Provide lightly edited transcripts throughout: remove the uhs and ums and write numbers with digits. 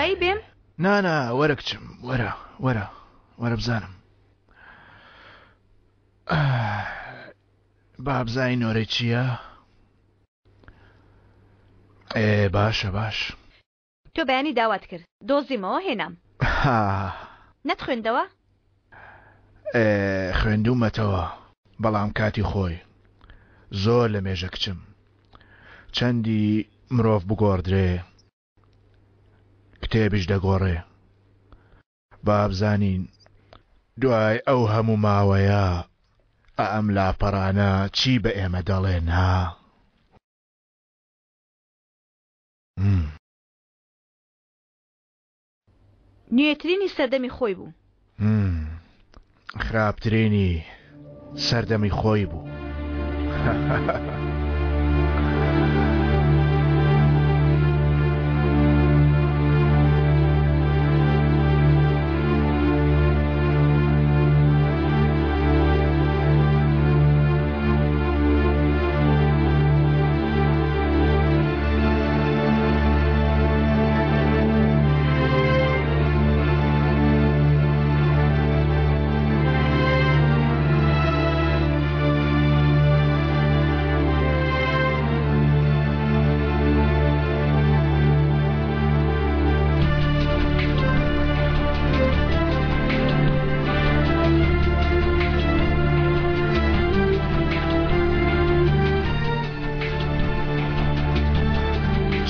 دوایی بێم؟ نا وەرە کچم، وەرە بزانم. با بزای نۆرەی چییە؟ باش. تۆ بەیانی داوات کرد دۆزیمەوە هێنام. نەتخوێندەوە؟ خوێندوومەتەوە، بەڵام کاتی خۆی زۆر لە مێژە کچم. چەندی مرۆڤ بگۆڕدرێ کتێبیش دەگۆڕێ. با بزانین دوای ئەو هەموو ماوەیە ئەم لاپەڕانە چی بە ئێمە دەڵێن ها؟ نوێترینی سەردەمی خۆی بوو. خراپترینی سەردەمی خۆی بوو.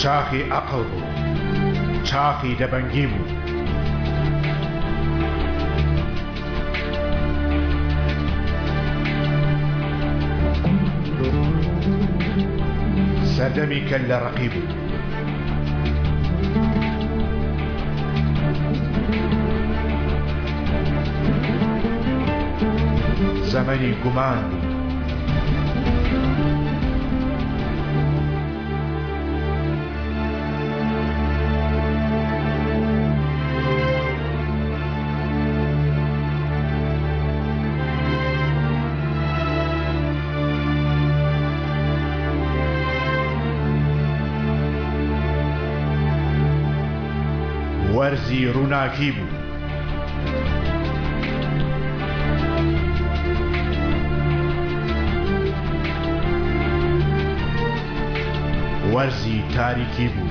چاخی عەقڵ بوو، چاخی دەبەنگی بوو. سەردەمی کەل لە ڕەقی بوو. زەمەنی گومان بوو. وەرزی ڕووناکی بوو. وەرزی تاریکی بوو.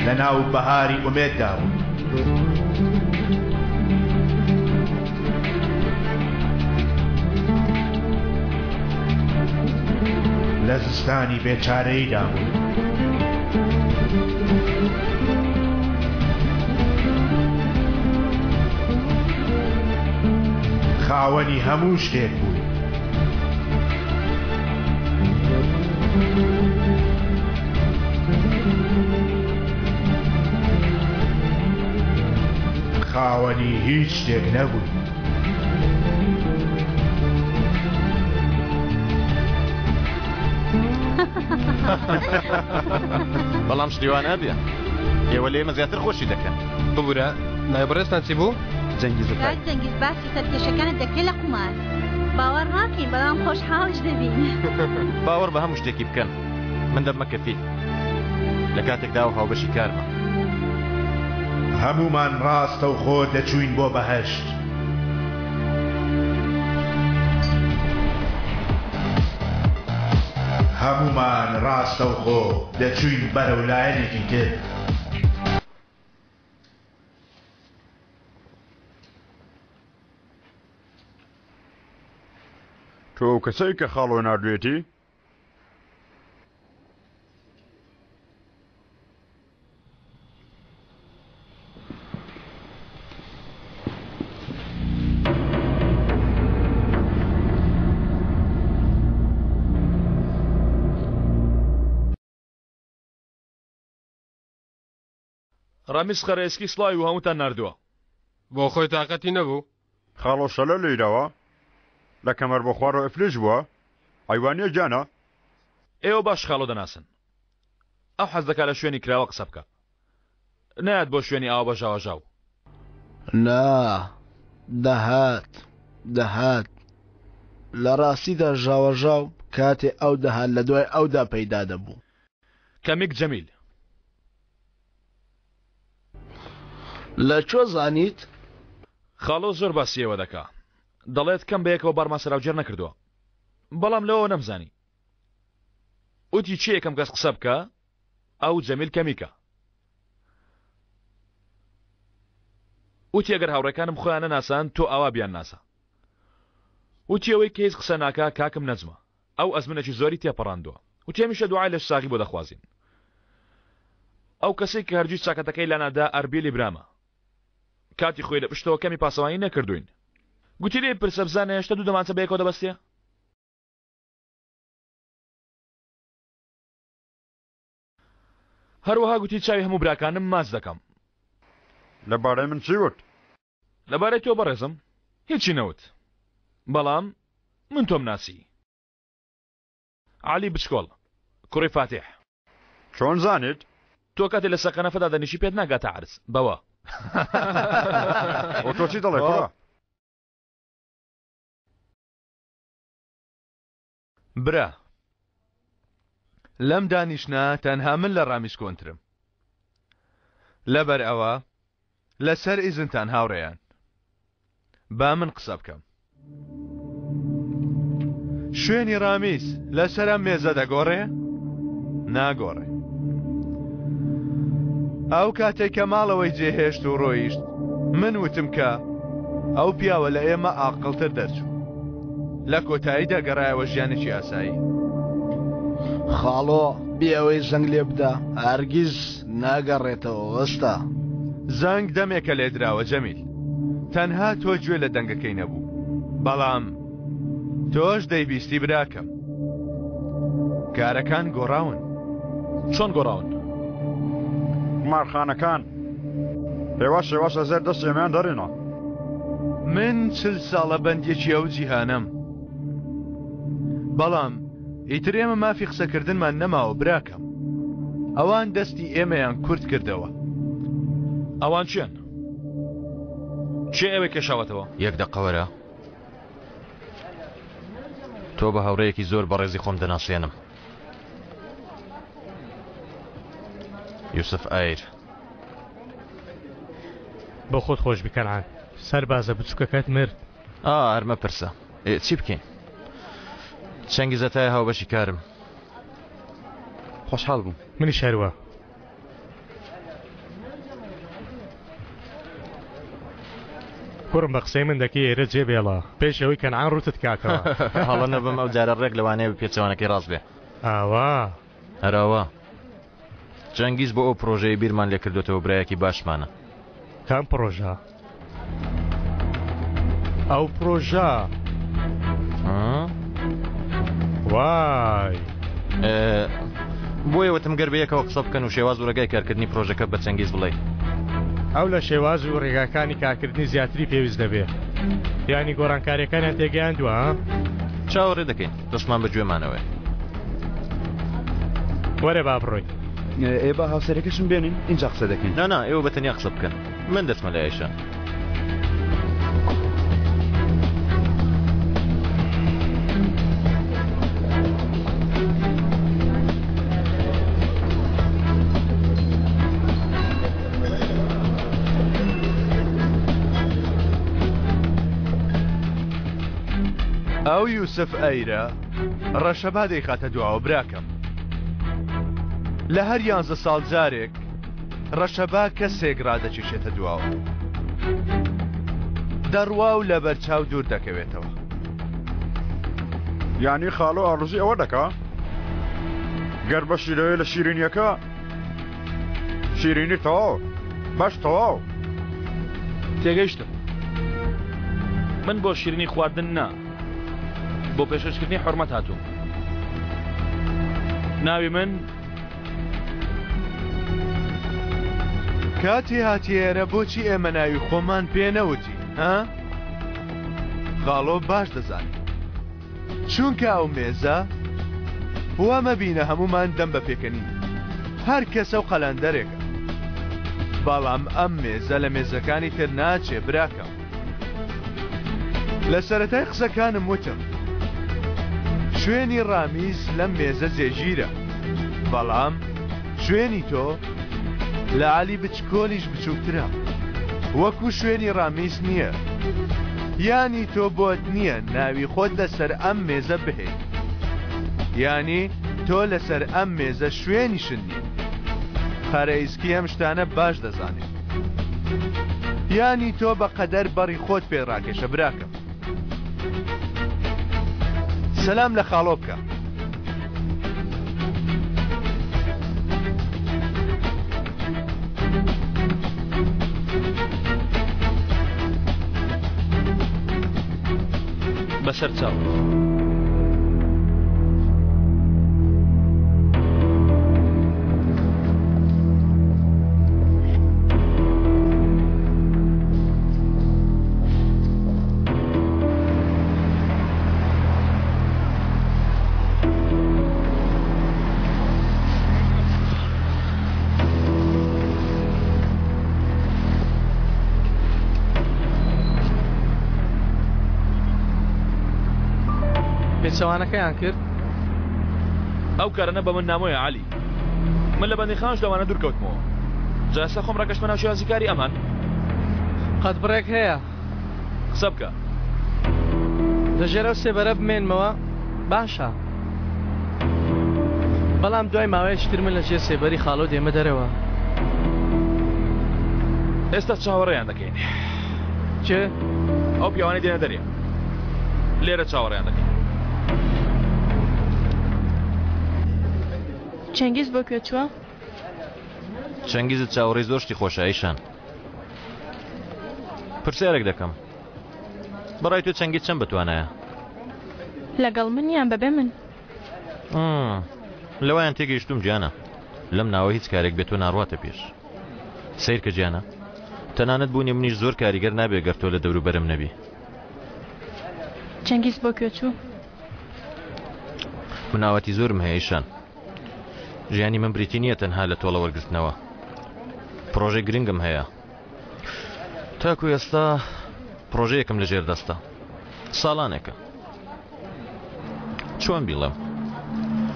لە ناو بەهاری ئومێددا بوو. لە زستانی بێچارەییدا بوو. خاوەنی هەموو شتێک بوو. خاوەنی هیچ شتێک نەبوو. بەڵام شتیوان نابێ ئێوە لێمە زیاتر خۆشی دەکەن. ببوورە نایبڕێستان چی بوو؟ جەنگیز باسی سەرکێشەکانت دەکرێت لە قومار. باوەڕ ناکەین بەڵام خۆشحاڵش دەبین. باوەڕ بە هەموو شتێکی بکەن. من دەبمە کەفیل لە کاتێکدا و هاوبەشی کارمە. هەمومان ڕاستە و خۆ دەچوین بۆ بەهەشت. هەمومان ڕاستە و خۆ دەچوین بەرەو لایەنێکی تر. تۆ کەسەی کە خاڵۆ نردوێتی؟ ڕەمیز خەرێسکی سڵاوی و هەمووتان نردووە. بۆ خۆی تااقەتی نەبوو؟ خاڵۆ شەلە لێیداوە لە کەمەر بۆ خوارەوە ئەفلێژ بووە؟ ئەیوانیە جانە؟ ئێوە باش خاڵۆ دەناسن. ئەو حەز دەکات لە شوێنی کراوە قسە بکە. نایەت بۆ شوێنی ئاوا بەژاوەژاو. نا دەهات لە ڕاستیدا ژاوەژاو کاتێ ئەو دەهات لە دوای ئەودا پەیدا دەبوو. کەمیک جەمیل لە چۆ زانیت؟ خاڵۆ زۆر باسیەوە دەکا دەڵێت کەم بەیەکەوە بارمان سەراوجێر نەکردووە بەڵام لەوە نەمزانی وتی چی یەکەم کەس قسە بکە ئەو جەمیل کەمیکە وتی ئەگەر هاوڕێکانم خۆیان نەناسان تۆ ئاوا بیان ناسە وتی ئەوەی کە هیچ قسە ناکا کاکم نەجمە ئەو ئەزمنێکی زۆری تێپەڕاندووە وتی هەمیشە دوعای لەش ساغی بۆ دەخوازین ئەو کەسێک کە هەرگیز چاکەتەکەی لانادا ئەربیلی برامە کاتی خۆی لە پشتەوە کەمی پاسەوانی نەکردوین گوتی لێ پرسە بزانێ هێشتا دوو دەمانچە بەیەکەوە دەبەستێ هەروەها گوتی چاوی هەموو براکانم ماچ دەکەم لەبارەی من چی وت؟ لەبارەی تۆ بەڕێزم هیچی نەوت بەڵام من تۆم ناسی علی بچکۆڵ کوڕی فاتح چۆن زانیت؟ تۆ کاتێ لە سەقەنەفەدا دەنیشی پێت ناگاتە عرس بەوە تۆ چی دەڵێ کوڕە؟ برا لەم دانیشتە تەنها من لە ڕامیز کۆنترم لەبەر ئەوە لەسەر ئیزنتان هاوڕێیان با من قسە بکەم شوێنی ڕامیز لەسەرم مێزە دەگۆڕێ ناگۆڕێ ئەو کاتێک کە ماڵەوەی جێهێشت و ڕۆیشت من وتم کە ئەو پیاوە لە ئێمە ئاقڵتر دەرچوو لە کۆتاییدا گەڕایەوە ژیانێکی ئاسایی خاڵۆ بێ ئەوەی زەنگ لێ بدە هەرگیز ناگەڕێتەوە وەستا زەنگ دەمێکە لێ دراوە جەمیل تەنها تۆ گوێ لە دەنگەکەی نەبوو بەڵام تۆش دەیبیستی براکەم کارەکان گۆڕاون چۆن گۆڕاون مارخانەکان هێواش هێواش لەزێر دەست ئێمەیان دەڕێنە من 40 ساڵە بەندێکی ئەو جیهانم بەڵام ئیتر ئێمە مافی قسەکردنمان نەماوە براکەم ئەوان دەستی ئێمەیان کورت کردەوە ئەوان چێن چێ ئەوەی کێشاوەتەوە یەک دەقەوەرە تۆ بە هاوڕەیەکی زۆر بەڕێزی خۆم دەناسێنم یوسف ئایر بۆ خۆت خۆش بکەنعان سەربازە بچووکەکەت مرد هەرمە پرسە چی بکەین چەنگی زەتای هاوبەشی کارم خۆشحاڵ بووم منی شەروە کوڕم بە قسەی من دەکەی ئێرە جێبێڵە پێش ئەوەی کەنعان ڕوتت کاتەوە هەڵە نەبم ئەو جارە ڕێک لەوانەیە پێچەوانەکەی ڕاست بێ ئاوا هەراوە جەنگیز بۆ ئەو پرۆژەی بیرمان لێ کردوێتەوە برایەکی باشمانە کام پرۆژە ئەو پرۆژە وای بۆیە وتم گەر بەیەکەوە قسە بکەن و شێواز و ڕێگای کارکردنی پرۆژەکە بە چەنگیز بڵێ ئەو لە شێواز و ڕێگاکانی کارکردنی زیاتری پێویست دەبێت یانی گۆڕانکاریەکانیان تێگەیاندووە چاوەڕێ دەکەین دەستمان بەگوێمانەوە وەرە با بڕۆین ئێ بە هاوسەرەکەشم بێنین اینجا قسە دەکەین نا ئێوە بەتەنیا قسە بکەن من دەچمە لە ئێشە ئەو یوسف ئەیرە ڕەشەبا دەیخاتە دواوە براکەم لە هەر 11 ساڵ جارێک ڕەشەبا کەسێک ڕادەکێشێتە دواوە دەڕوا و لە بەرچاو دوور دەکەوێتەوە یانی خاڵۆ ئاڕوزی ئەوە دەکا گەر بە شیرەوەی لە شیرینیەکە شیرینی تەواو باش تەواو تێگەیشتم من بۆ شیرینی خواردن نا بۆ پێشکردنی حرمەت هاتووم ناوی من کاتی هاتیێرە بۆچی ئێمە ناوی خۆمان پێنەوتی ها؟ خاڵۆ باش دەزانێت چونکە ئەو مێزە وامە بینە هەمومان دەم بە پێکەنین هەر کەسە و قەلەندەرێکە بەڵام ئەم مێزە لە مێزەکانی تر ناچێ براکەم لە سەرەتای قسەکانم وتم شوێنی ڕامیز لەم مێزە جێگیرە، بەڵام شوێنی تۆ لە عالی بچکۆلیش بچووکترە، وەکو شوێنی ڕامیز نییە. یانی تۆ بۆت نییە ناوی خۆت لەسەر ئەم مێزە بهێ، یانی تۆ لەسەر ئەم مێزە شوێنی شنی. پارەیزکی ئەم شتانە باش دەزانێت. یانی تۆ بە قەدەر بەڕی خۆت پێڕاکێشە براکەم. سەلام لە خاڵۆ بکە. بەسەر چاو. پێچەوانەکەیان کرد؟ ئەو کارەنە بە من نامۆیە عالی. من لە بەندی خانش لەوانە دوورکەوتمەوە. جاسە خۆم ڕاکەشمە ناو شێوازیکاری ئەمان. قەت بڕێک هەیە. قسە بکە. لەژێرە و سێبەرە بمێنمەوە باشە. بەڵام دوای ماوەیەکتر من لەژێر سێبەری خاڵۆ دێمە دەرەوە. ئێستا چاوەڕێیان دەکەین. چێ؟ ئەو پیاوانەی دێنە دەرێ. لێرە چاوەڕێیان دەکەین. چەنگیز بۆ کوێ چووە؟ چەنگیزت چاوەڕێی زۆر شتی خۆشە ئەیشان. پرسیارێک دەکەم. بەڕای تۆ چەنگیت چەند بتوانایە؟ لەگەڵ من یان بەبێ من؟ لەوایان تێگەیشتوم گیانە. لەم ناوە هیچ کارێک بێت تۆ ناڕواتە پێش. سیر کە گیانە. تەنانەت بوونی منیش زۆر کاریگەر نابێ گەر تۆ لە دەوروبەرم نەبی. چەنگیز بۆ کوێ چوو؟ مناوەتی زۆرم هەیە ئیشان. ژیانی من بریتی نییە تەنها لە تۆڵە وەرگرتنەوە. پرۆژەی گرنگم هەیە. تاکو ئێستا پرۆژەیەکم لە ژێر دەستە. ساڵانێکە. چۆن بیڵێم؟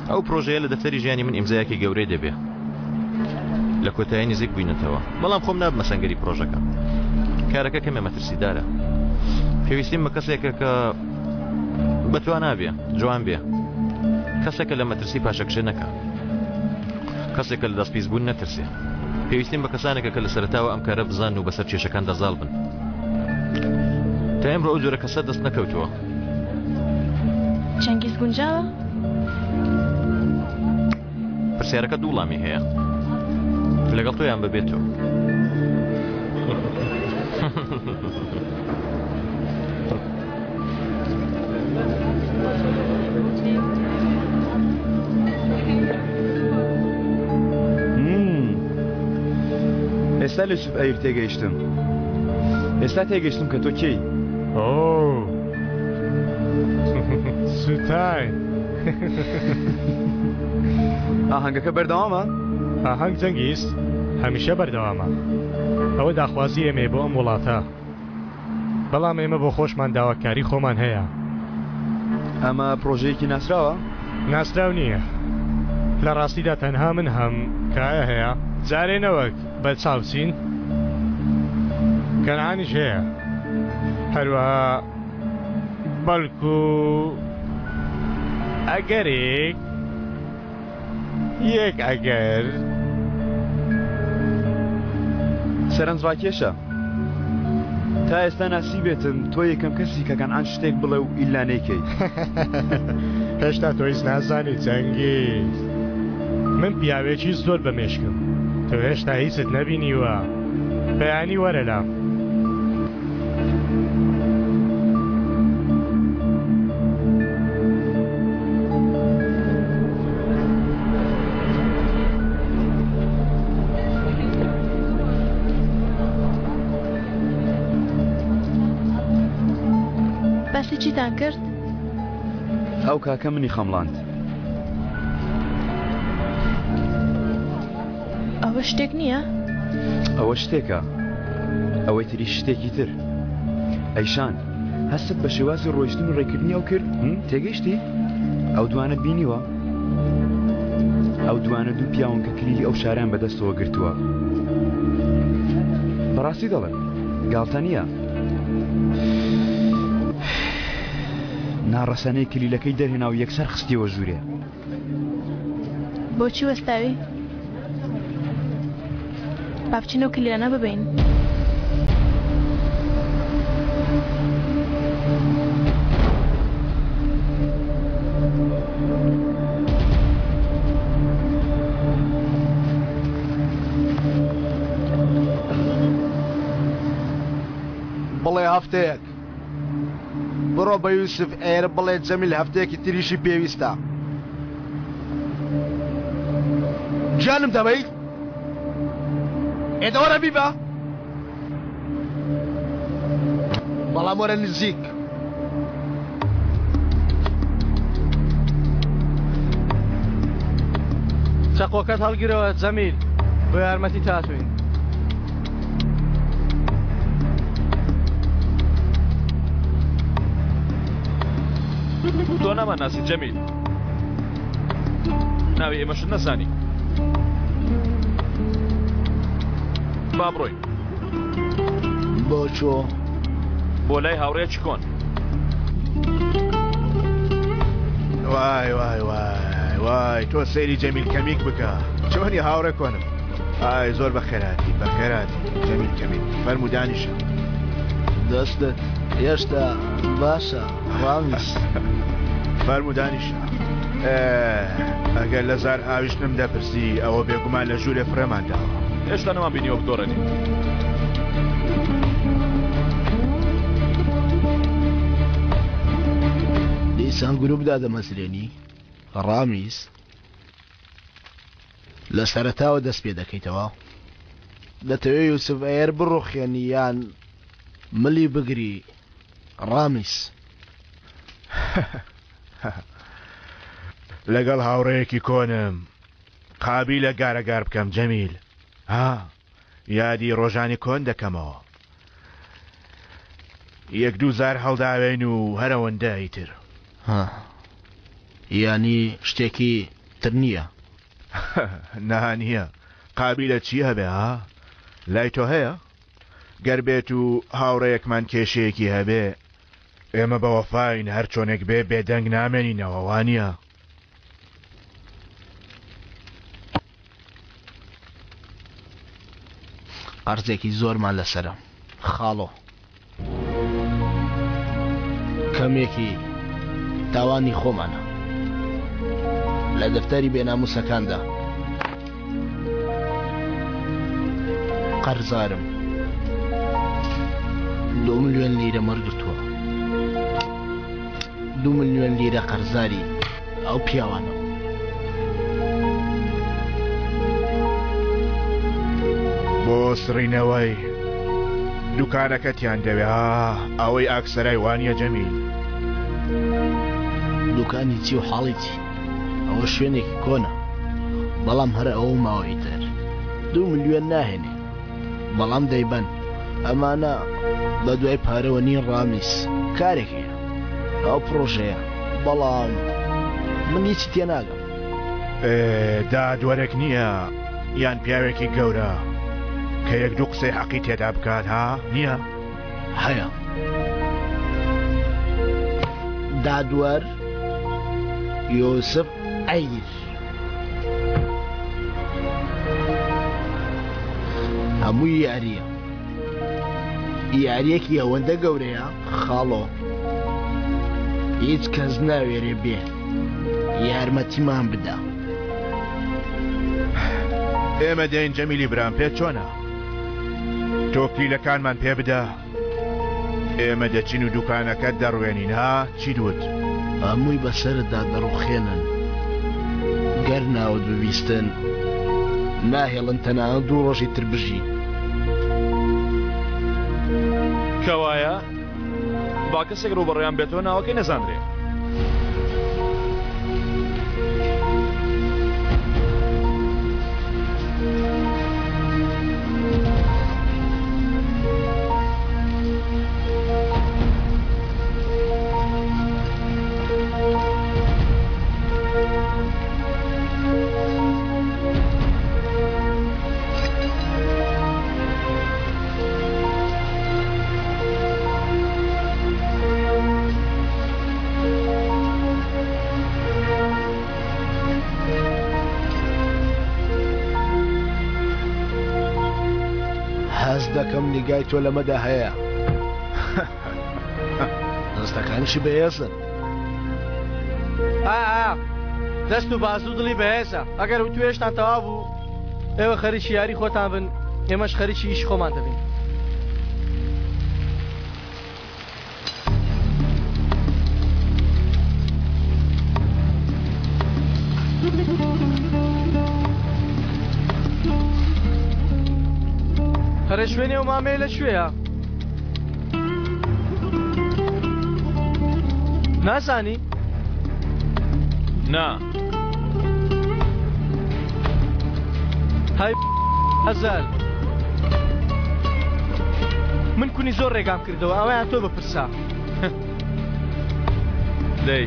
ئەو پرۆژەیە لە دەفتەری ژیانی من ئیمزایەکی گەورەی دەبێ. لە کۆتایی نزیک بووینەتەوە. بەڵام خۆم نابمە سەنگەری پرۆژەکە. کارەکە کەمێ مەترسیدارە. پێویستیم بە کەسێکە کە بەتوان نابێ، جوان بێ. کەسێکە لە مەترسی پاشەکشە نەکە. کەسێکە لە دەستپیس بوون نەترسێ. پێویستیم بە کەسانێکە کە لە سەرتاوە ئەم کارە بزان و بەسەر کێشەکان دەزاڵ بن. تا ئێمڕۆ ئەو جۆرە کەسە دەست نەکەوتووە. چەنگیز گونجاوە؟ پرسیارەکە دوو وڵامی هەیە. لەگەڵ تۆیان ببێتەوە. ئێستا لە سوب ئەیر تێگەیشتم. ئێستا تێگەیشتم کە تۆ کێی؟ سوتای ئاهەنگەکە بەردەوامە؟ ئاهەنگ جەنگیز هەمیشە بەردەوامە. ئەوە داخوازی ئێمە بۆ ئەم وڵاتە. بەڵام ئێمە بۆ خۆشمان داواکاری خۆمان هەیە. ئەمە پرۆژەیەکی ناسراوە؟ ناسراو نییە. لە ڕاستیدا تەنها من هەم کایە هەیە جارێنەوەک بە چاوچین کەنعانیش هەیە. هەروەها بەڵکو ئەگەرێک یەک ئەگەر سەرنجڕاکێشە. تا ئێستا ناسیبێتم تۆ یەکەم کەسی کە کەنعان شتێک بڵێ و ئیلا نەیکەی. هێشتا تۆیز نازانی جەنگیز. من پیاوێکی زۆر بەمێشکم. تۆ هێشتا هیچت نەبینیوە. بەیانی وەرە لام. باسی چیتان کرد؟ ئەو کاکە منی خەمڵاند. ئەوە شتێک نییە؟ ئەوە شتێکە. ئەوەی تری شتێکی تر. ئەیشان هەستت بە شێوازی ڕۆیشتن و ڕێکردنی ئەو کرد؟ تێگەیشتی؟ ئەو دوانت بینیوە؟ ئەو دوانە دوو پیاون کە کلیلی ئەو شاریان بەدەستەوە گرتووە. بەڕاستی دەڵێن گاڵتە نییە. ناڕەسانەی کلیلەکەی دەرهێنا و یەکسەر خستیەوە ژوورێ. بۆچی وەستاوی؟ با بچینە و کلیلانە ببین. بڵێ هەفتەیەک بڕۆ بە یوسف ئێرە بڵێ جەمیل هەفتەیەکی تریشی پێویستە. گیانم دەبەیت؟ ئێدەوەرە بیبە؟ بەڵام وەرە نزیک. چەقۆکەت هەڵگیرەوە جەمیل، بۆ یارمەتی تاتوین. تۆ ناماناسی جەمیل، ناوی ئێمەشت نەزانی. با بڕۆین بۆ چۆ؟ بۆ لای هاوڕێکی کۆن. وای وای وای وای تۆ سەیری جەمیل کەمیک بکە. چۆنی هاوڕێ کۆنم؟ ئای زۆر بەخێراتی بەخێراتی جەمیل کەمیک. فەرموو دانیشە. دەستت هێشتا باشە ڕامیس. فەرموو دانیشە. ئەگەر لە زار ئاویشتم دەپرسی ئەوە بێگومان لە ژوورێ فرەمان داوە. هێشتا نەمان بینیوە بدۆڕێنی. دیسان گروپدا دەمەزرێنی ڕامیس لە سەرەتاوە دەست پێ دەکەیتەوە. دەتەوێت یوسف ئەیر بڕۆخێنی یان ملی بگری ڕامیس؟ لەگەڵ هاوڕەیەکی کۆنم قابی لە گارەگار بکەم جەمیل. ها یادی ڕۆژانی کۆن دەکەمەوە. یەک دوو زار هەڵداوێن و هەرەوەندە ئیتر. یانی شتێکی تر نییە؟ نهانیە. قابی لە چی هەبێ ها؟ لای تۆ هەیە؟ گەر بێت و هاوڕەیەکمان کێشەیەکی هەبێ ئێمە بە وەفاین هەر چۆنێک بێ بێدەنگ نامێنینەوە وانە؟ قەرزێکی زۆرمان لەسرە خاڵۆ. کەمێکی تاوانی خۆمانە لە دەفتەری بێناموسەکاندا. قەرزارم 2 ملیۆن لیرە مەرگرتووە. 2 ملیۆن لیرە قەرزاری ئەو پیاوانە. بۆ سڕینەوەی دوکانەکەتیان دەوێ ئەوەی ئاکسەرای وانە جەمیل. دوکانی چی و حاڵی چی؟ ئەوە شوێنێکی کۆنە بەڵام هەر ئەوە ماوەی تر 2 ملیۆن ناهێنێ. بەڵام دەیبەن ئەمانە بە دوای پارەوە نین ڕامیس کارێکەیە ئەو پرۆژەیە. بەڵام من هیچی تێناگەم. دادوەرێک نییە یان پیاوێکی گەورە کە یەک دوو قسەی حەقی تێدا بکات ها نییە؟ هەیە دادوەر یۆسف ئەیر هەمووی یاریە. یاریەکی ئەوەندە گەورەیە خاڵۆ هیچ کەس ناوێرێ بێ یارمەتیمان بدە. ئێمە دەین جەمیلی برام پێ چۆنە؟ تۆ کلیلەکانمان پێ بدە ئێمە دەچین و دوکانەکەت دەڕوێنین ها چی دوت؟ هەمووی بەسەردا دەڕوخێنن گەر ناوت ببیستن ناهێڵن تەنانەت 2 ڕۆژی تر بژی. کەوایە با کەسێک ڕوبەڕێیان بێتەوە ناوەکەی نەزانرێ. نیگای تۆ لەمەدا هەیە دەستەکانیشی بەهێزن دەست و بازوو دڵی بەهێزە ئەگەر و توێشتان تەوا بوو ئێوە خەریکی یاری خۆتان بن ئێمەش خەریکی ئیش خۆمان دەبین هەرە شوێنێ و مامێ لەکوێیە نازانی؟ نا های ئەزال من کونی زۆر ڕێگام کردەوە ئەوەیان تۆ بپرسا دەی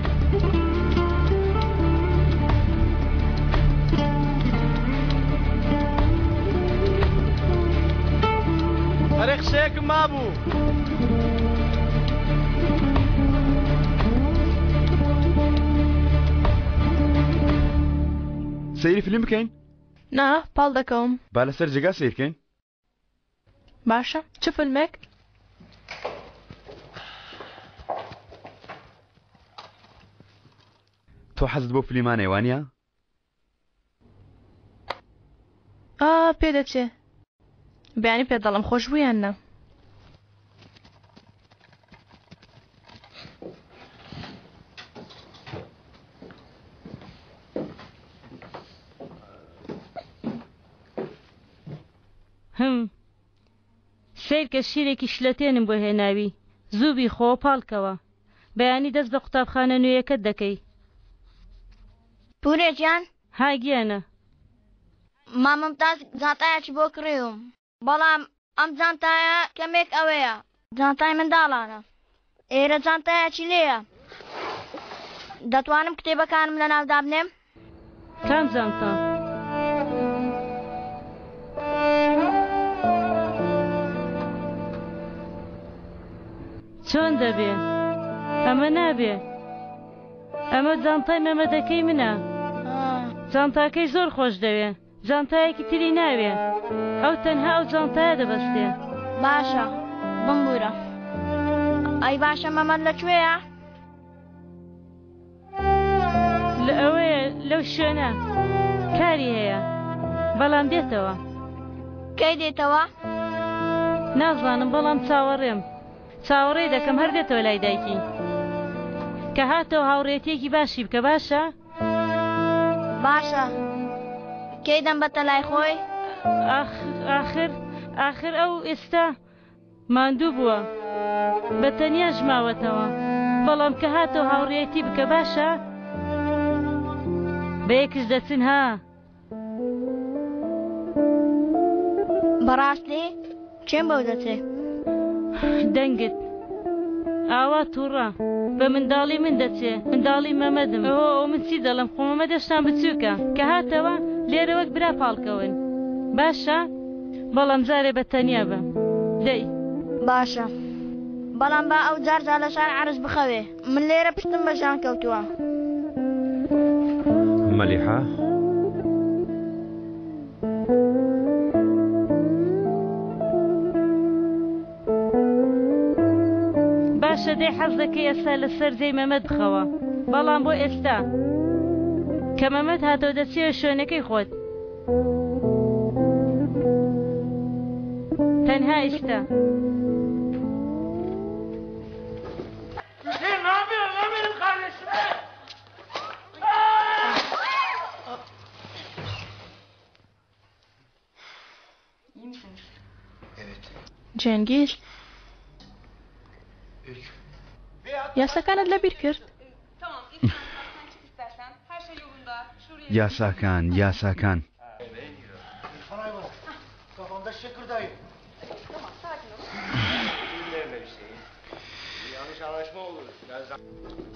هەرێ قسەیەکم مابوو سەیری فیلم بکەین؟ نا پاڵ دەکەوم با لەسەر جێگا سیرکەین؟ باشە چ فیلمێک؟ تۆ حەزت بۆ فیلمانێ وانە؟ پێ دەچێ بەیانی پێ دەڵم خۆش بوویان نە سیرکە شیرێکی شلەتێنم بۆ هێناوی زووبی خۆ پاڵکەوە بەیانی دەست بە قوتابخانە نوێیەکەت دەکەی پورێکیان هاگیانە مامەمتاز جانتایەکی بۆ کڕێوم بەڵام ئەم جانتایە کەمێک ئەوەیە جانتای منداڵانە ئێرە جانتایەکی لێیە دەتوانم کتێبەکانم لە ناودا بنێم؟ کام جانتا؟ چۆن دەبێ؟ ئەمە نابێ ئەمە جانتای مەمەدەکەی منە جانتاکەی زۆر خۆش دەوێ جانتایەکی تری ناوێ ئەو تەنها ئەو جانتایە دەبەستێ باشە بمبورە ئەی باشە مەمەد لەکوێیە؟ لە ئەوەیە لەو شوێنە کاری هەیە بەڵام دێتەوە کەی دێتەوە؟ نازانم بەڵام چاوەڕێ دەکەم هەر دێتەوە لای دایکی کە هاتەوە هاوڕێتیەکی باشی بکە باشە؟ باشە کەی دەم بەتە لای خۆی؟ ئاخر ئەو ئێستا ماندوو بووە بە تەنیا ژماوەتەوە بەڵام کە هاتەوە هاوڕێتی بکە باشە؟ بە یەکش دەچن ها بەڕاستی چێم بەو دەچێ؟ دەنگت ئاوا تووڕە بە منداڵی من دەچێ منداڵی مەمەدم ئەوە من چی دەڵم خۆ مەمە دەشتان بچووکە کە هاتەوە لێرە وەک برا پاڵکەون باشە بەڵام جارێ بە تەنیا بە دەی باشە بەڵام با ئەو جارجا لە شار عەرز بخەوێ من لێرە پشتم بە ژان کەوتووە مەلیحە باشە دەی حەز دەکەی ئێستا لەسەر جێی مەمەد بخەوە بەڵام بۆ ئێستا کە مەمەد هاتەوە دەچێە شوێنەکەی خۆت تەنها ئیشتە جێنگیر یاسەکانت لەبیر کرد؟ یاساکان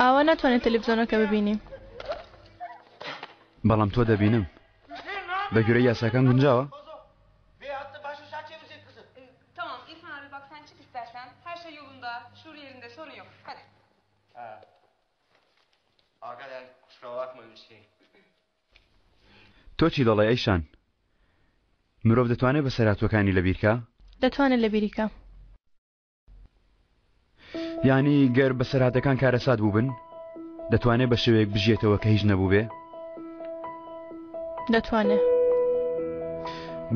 ئاوا ناتوانێت تەلەڤیزیۆنەکە ببینیم بەڵام تۆ دەبینم بەگوێرە یاساکان گونجاوە؟ تۆ چی دەڵێ ئەیشان؟ مرۆڤ دەتوانێت بە سەرهاتووەکانی لەبیرکە؟ دەتوانێت لە بیریکە. یانی گەر بە سەرهاتەکان کارەسات بوو بن دەتوانێت بە شێوەیەک بژێتەوە کە هیچ نەبوو بێ؟ دەتوانێت.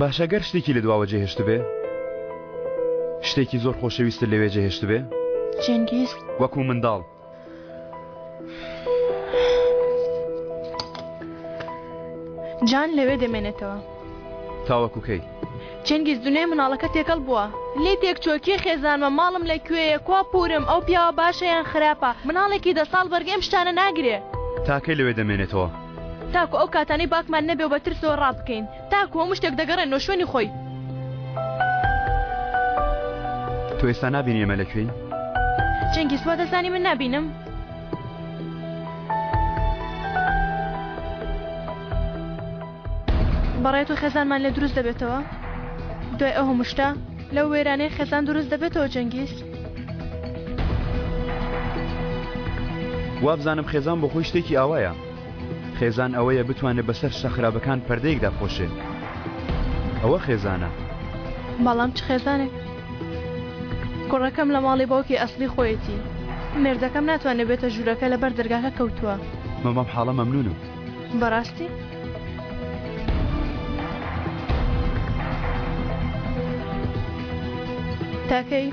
باشە گەر شتێکی لە دواوە جێهێشت بێ، شتێکی زۆر خۆشەویستە لەوێ جێهێشت بێ؟ جێنگیز وەکو منداڵ جان لەوێ دەمێنێتەوە. تاوەکو کەی؟ جێنگیز دونێ مناڵەکە تێکەڵ بووە لێ تێکچۆکی خێزانمە ماڵم لەکوێیە کوا پورم ئەو پیاوە باشە یان خراپە مناڵێکی 10 ساڵ بەرگەم شتانە ناگرێ. تاکەی لەوێ دەمێنێتەوە؟ تاکو ئەو کاتانەی باکمان نەبێ و بە ترسەوە ڕابکەین تاکو هەموو شتێک دەگەڕێنەوە شوێنی خۆی. تۆ ئێستا نابینی ئێمە لەکوێین؟ جێنگیز وا دەزانی من نابینم؟ بەڕێت و خێزانمان لێ دروست دەبێتەوە؟ دوای ئەو هەموو شتە لەو وێرانەی خێزان دروست دەبێتەوە جێنگیز؟ وا بزانم خێزان بۆ خۆی شتێکی ئاوایە. خێزان ئەوەیە بتوانێت بەسەر شتە خراپەکان پەردەیەک داپۆشێت. ئەوە خێزانە. بەڵام چ خێزانێک؟ کوڕەکەم لە ماڵی باوکی ئەسلی خۆیەتی. مێردەکەم ناتوانێت بێتە ژوورەکە لەبەر دەرگاکە کەوتووە. مەمەم حاڵە مەمنونم. بەڕاستی؟ تاکەی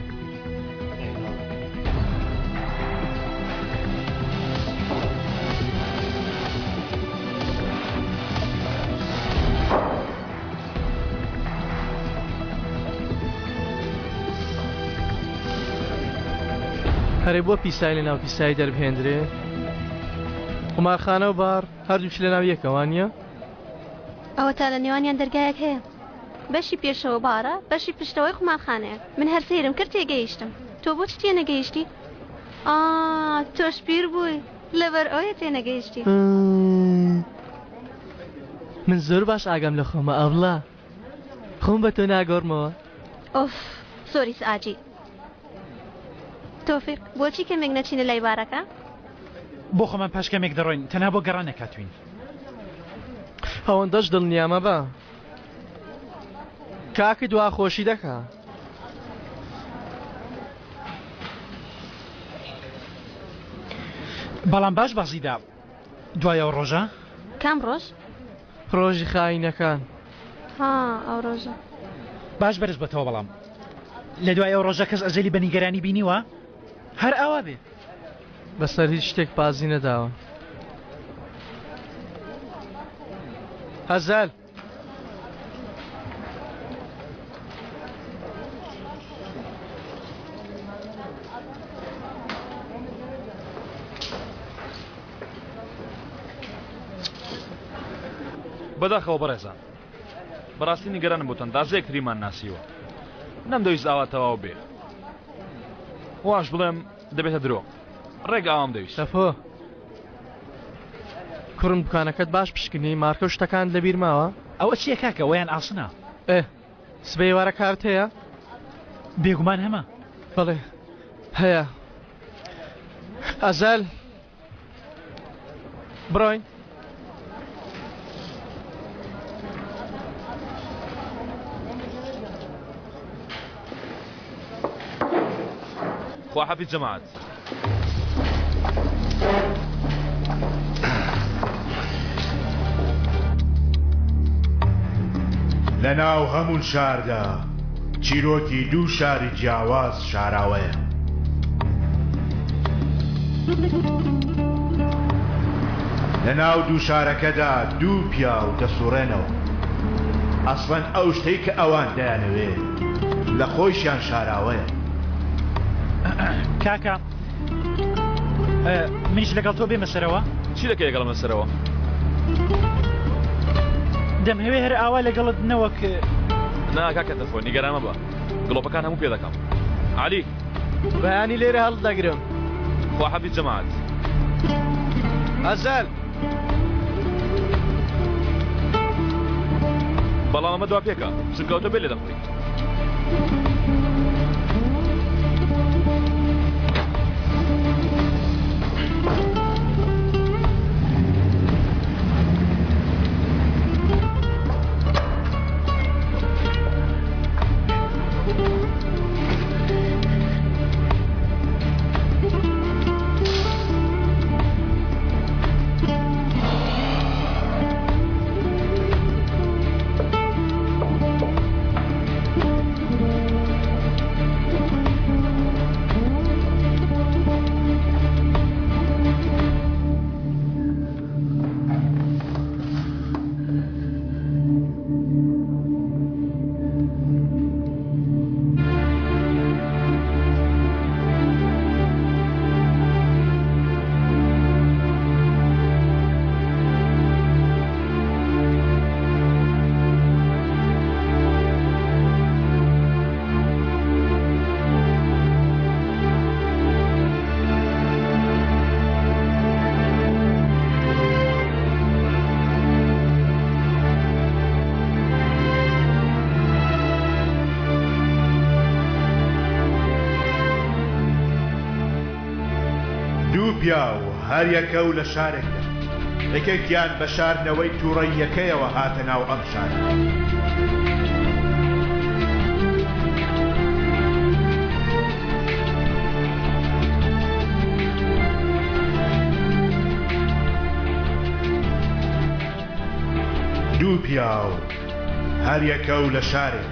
هەرێ بۆ پیسای لە ناو پیسایی دەربهێنرێ قومارخانە و بار هەردووچ لە ناو یەکەوانە؟ ئەوە تا لە نێوانیان دەرگایەک هەیە بەشی پێشەوە بارە بەشی پشتەوەی قومارخانەیە من هەر سەیرم کرد تێگەیشتم تۆ بۆ چ تێنەگەیشتی؟ تۆش پیر بووی لەبەر ئەوەیە تێنەگەیشتی. من زۆر باش ئاگام لە خۆمە ئەوڵا خۆم بە تۆ ناگۆڕمەوە. ئۆف زۆری سعاجی. تۆفیق بۆچی کەمێک نەچینە لای بارەکە؟ بۆ خۆمان پاش کەمێک دەڕۆین تەنها بۆ گەڕان نەکاتوین. ئەوەندەش دڵنیامە بە کاکی دواخۆشی دەکا. بەڵام باش بەزیدا دوایەوە ڕۆژە؟ کام ڕۆژ؟ ڕۆژی خاینەکان. ئەو ڕۆژە باش بەرز بەتەوە بەڵام لە دوای ئەو ڕۆژە کەس ئەجەلی بە نیگەرانی بینیوە؟ هەر ئەوە بێ بەسەر هیچ شتێک پازی نەداوە. هەزال بەداخەوە بەڕێزان بەڕاستی نیگەرانم بۆ تەندازەیەک تریمان ناسیوە نەمدەویست ئاوا تەواو بێ واش بڵێم دەبێتە درۆ ڕێک ئاوام دەویست. شەفۆ کوڕم دوکانەکەت باش پشکنی مارکە و شتەکان لەبیر ماوە؟ ئەوە چییە کاکە وەیان ئاسنە؟ سبەی وارە کارت هەیە؟ بێگومان هەمە. بەڵێ هەیە. ئەزەل بڕۆین. خواحەفیز جەماعەت لە ناو هەموو شاردا چیرۆکی دوو شاری جیاواز شاراوەیە. لە ناو دوو شارەکەدا دوو پیا و دەسوڕێنەوە. ئەسڵەن ئەو شتەی کە ئەوان دەیانەوێت لە خۆیشیان شاراوەیە. کاکە منیش لەگەڵ تۆ بێمە سەرەوە؟ چی دەکەی لەگەڵمە سەرەوە؟ دەمهەوێ هەر ئاوا لەگەڵت نەوەک ناکاکە دەفۆ نیگەرامە بە گڵۆپەکان هەموو پێ دەکەم. عەلی بەیانی لێرە هەڵدەگرم. خواحەفیز جەماعەت ئەزەل بەڵام ئەمە دوا پێکە چونکەوتە بێ لێ دەخۆی. پیا و هەر یەکە و لە شارێکدا یەکێکیان بە شاردنەوەی تووڕەی یەکەیەوە هاتە ناو ئەم شارە. دوو پیا و هەر یەکە و لە شارێک.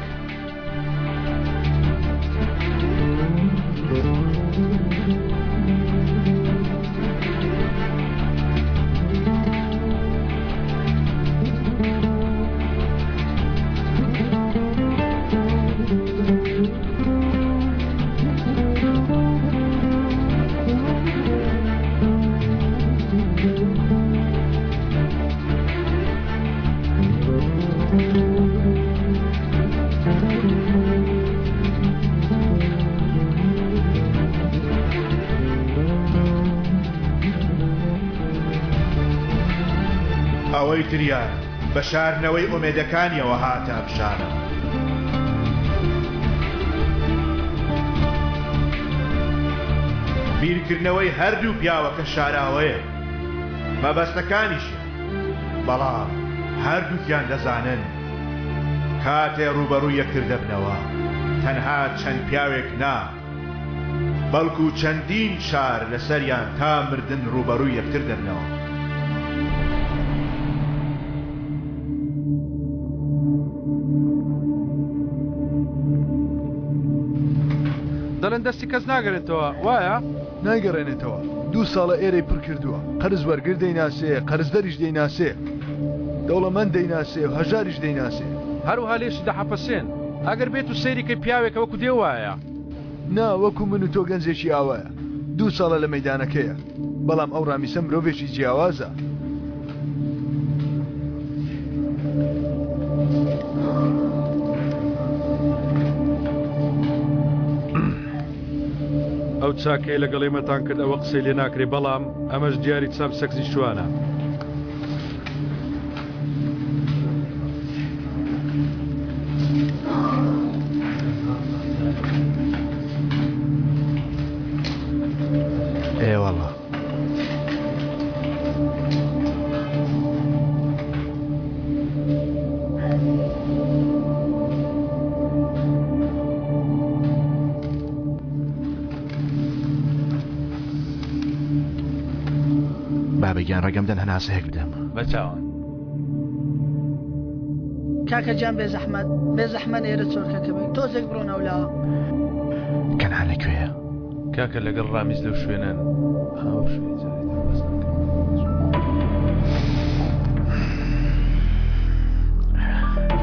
ئەوەی تریان بە شاردنەوەی ئومێدەکانیەوە هاتە ئەم شارە. بیرکردنەوەی هەردوو پیاوەکە شاراوەیە مەبەستەکانیشە، بەڵام هەردووکیان دەزانن کاتێ ڕوبەڕووی یەکتر دەبنەوە تەنها چەند پیاوێک نا، بەڵکو چەندین شار لەسەریان تا مردن ڕوبەڕووی یەکتر دەبنەوە. دەڵێن دەستی کەس ناگەڕێتەوە وایە؟ ناگەڕێنێتەوە. 2 ساڵە ئێرەی پڕ کردووە، قەرز وەرگر دەیناسێ، قەرزدەریش دەیناسێ، دەوڵەمەند دەیناسێ و هەژاریش دەیناسێ. هەروها لێشی دەحەپەسێن ئەگەر بێت و سەیریکەی پیاوێکە وەکو دێ وایە. نا وەکو من و تۆ گەنجێکی ئاوایە، 2 ساڵە لە مەیدانەکەیە، بەڵام ئەو ڕامیسە مرۆڤێکی جیاوازە. ئەو چاکەی لەگەڵێمەتان کرد ئەوە قسەی لێ ناکرێ، بەڵام ئەمەش دیاری چاپ سەکسی شوانە. ئێوەڵە بابەگیان ڕەگەمدەن هەناسەیەک بدەم بەچاوان. کاکە جان بێ زەحمەت ئێرە چۆرکەکە بێت تۆزێک بڕۆنەولاوە. کەنان لەکوێیە؟ کاکە لەگەڵ ڕامیز لەو شوێنن.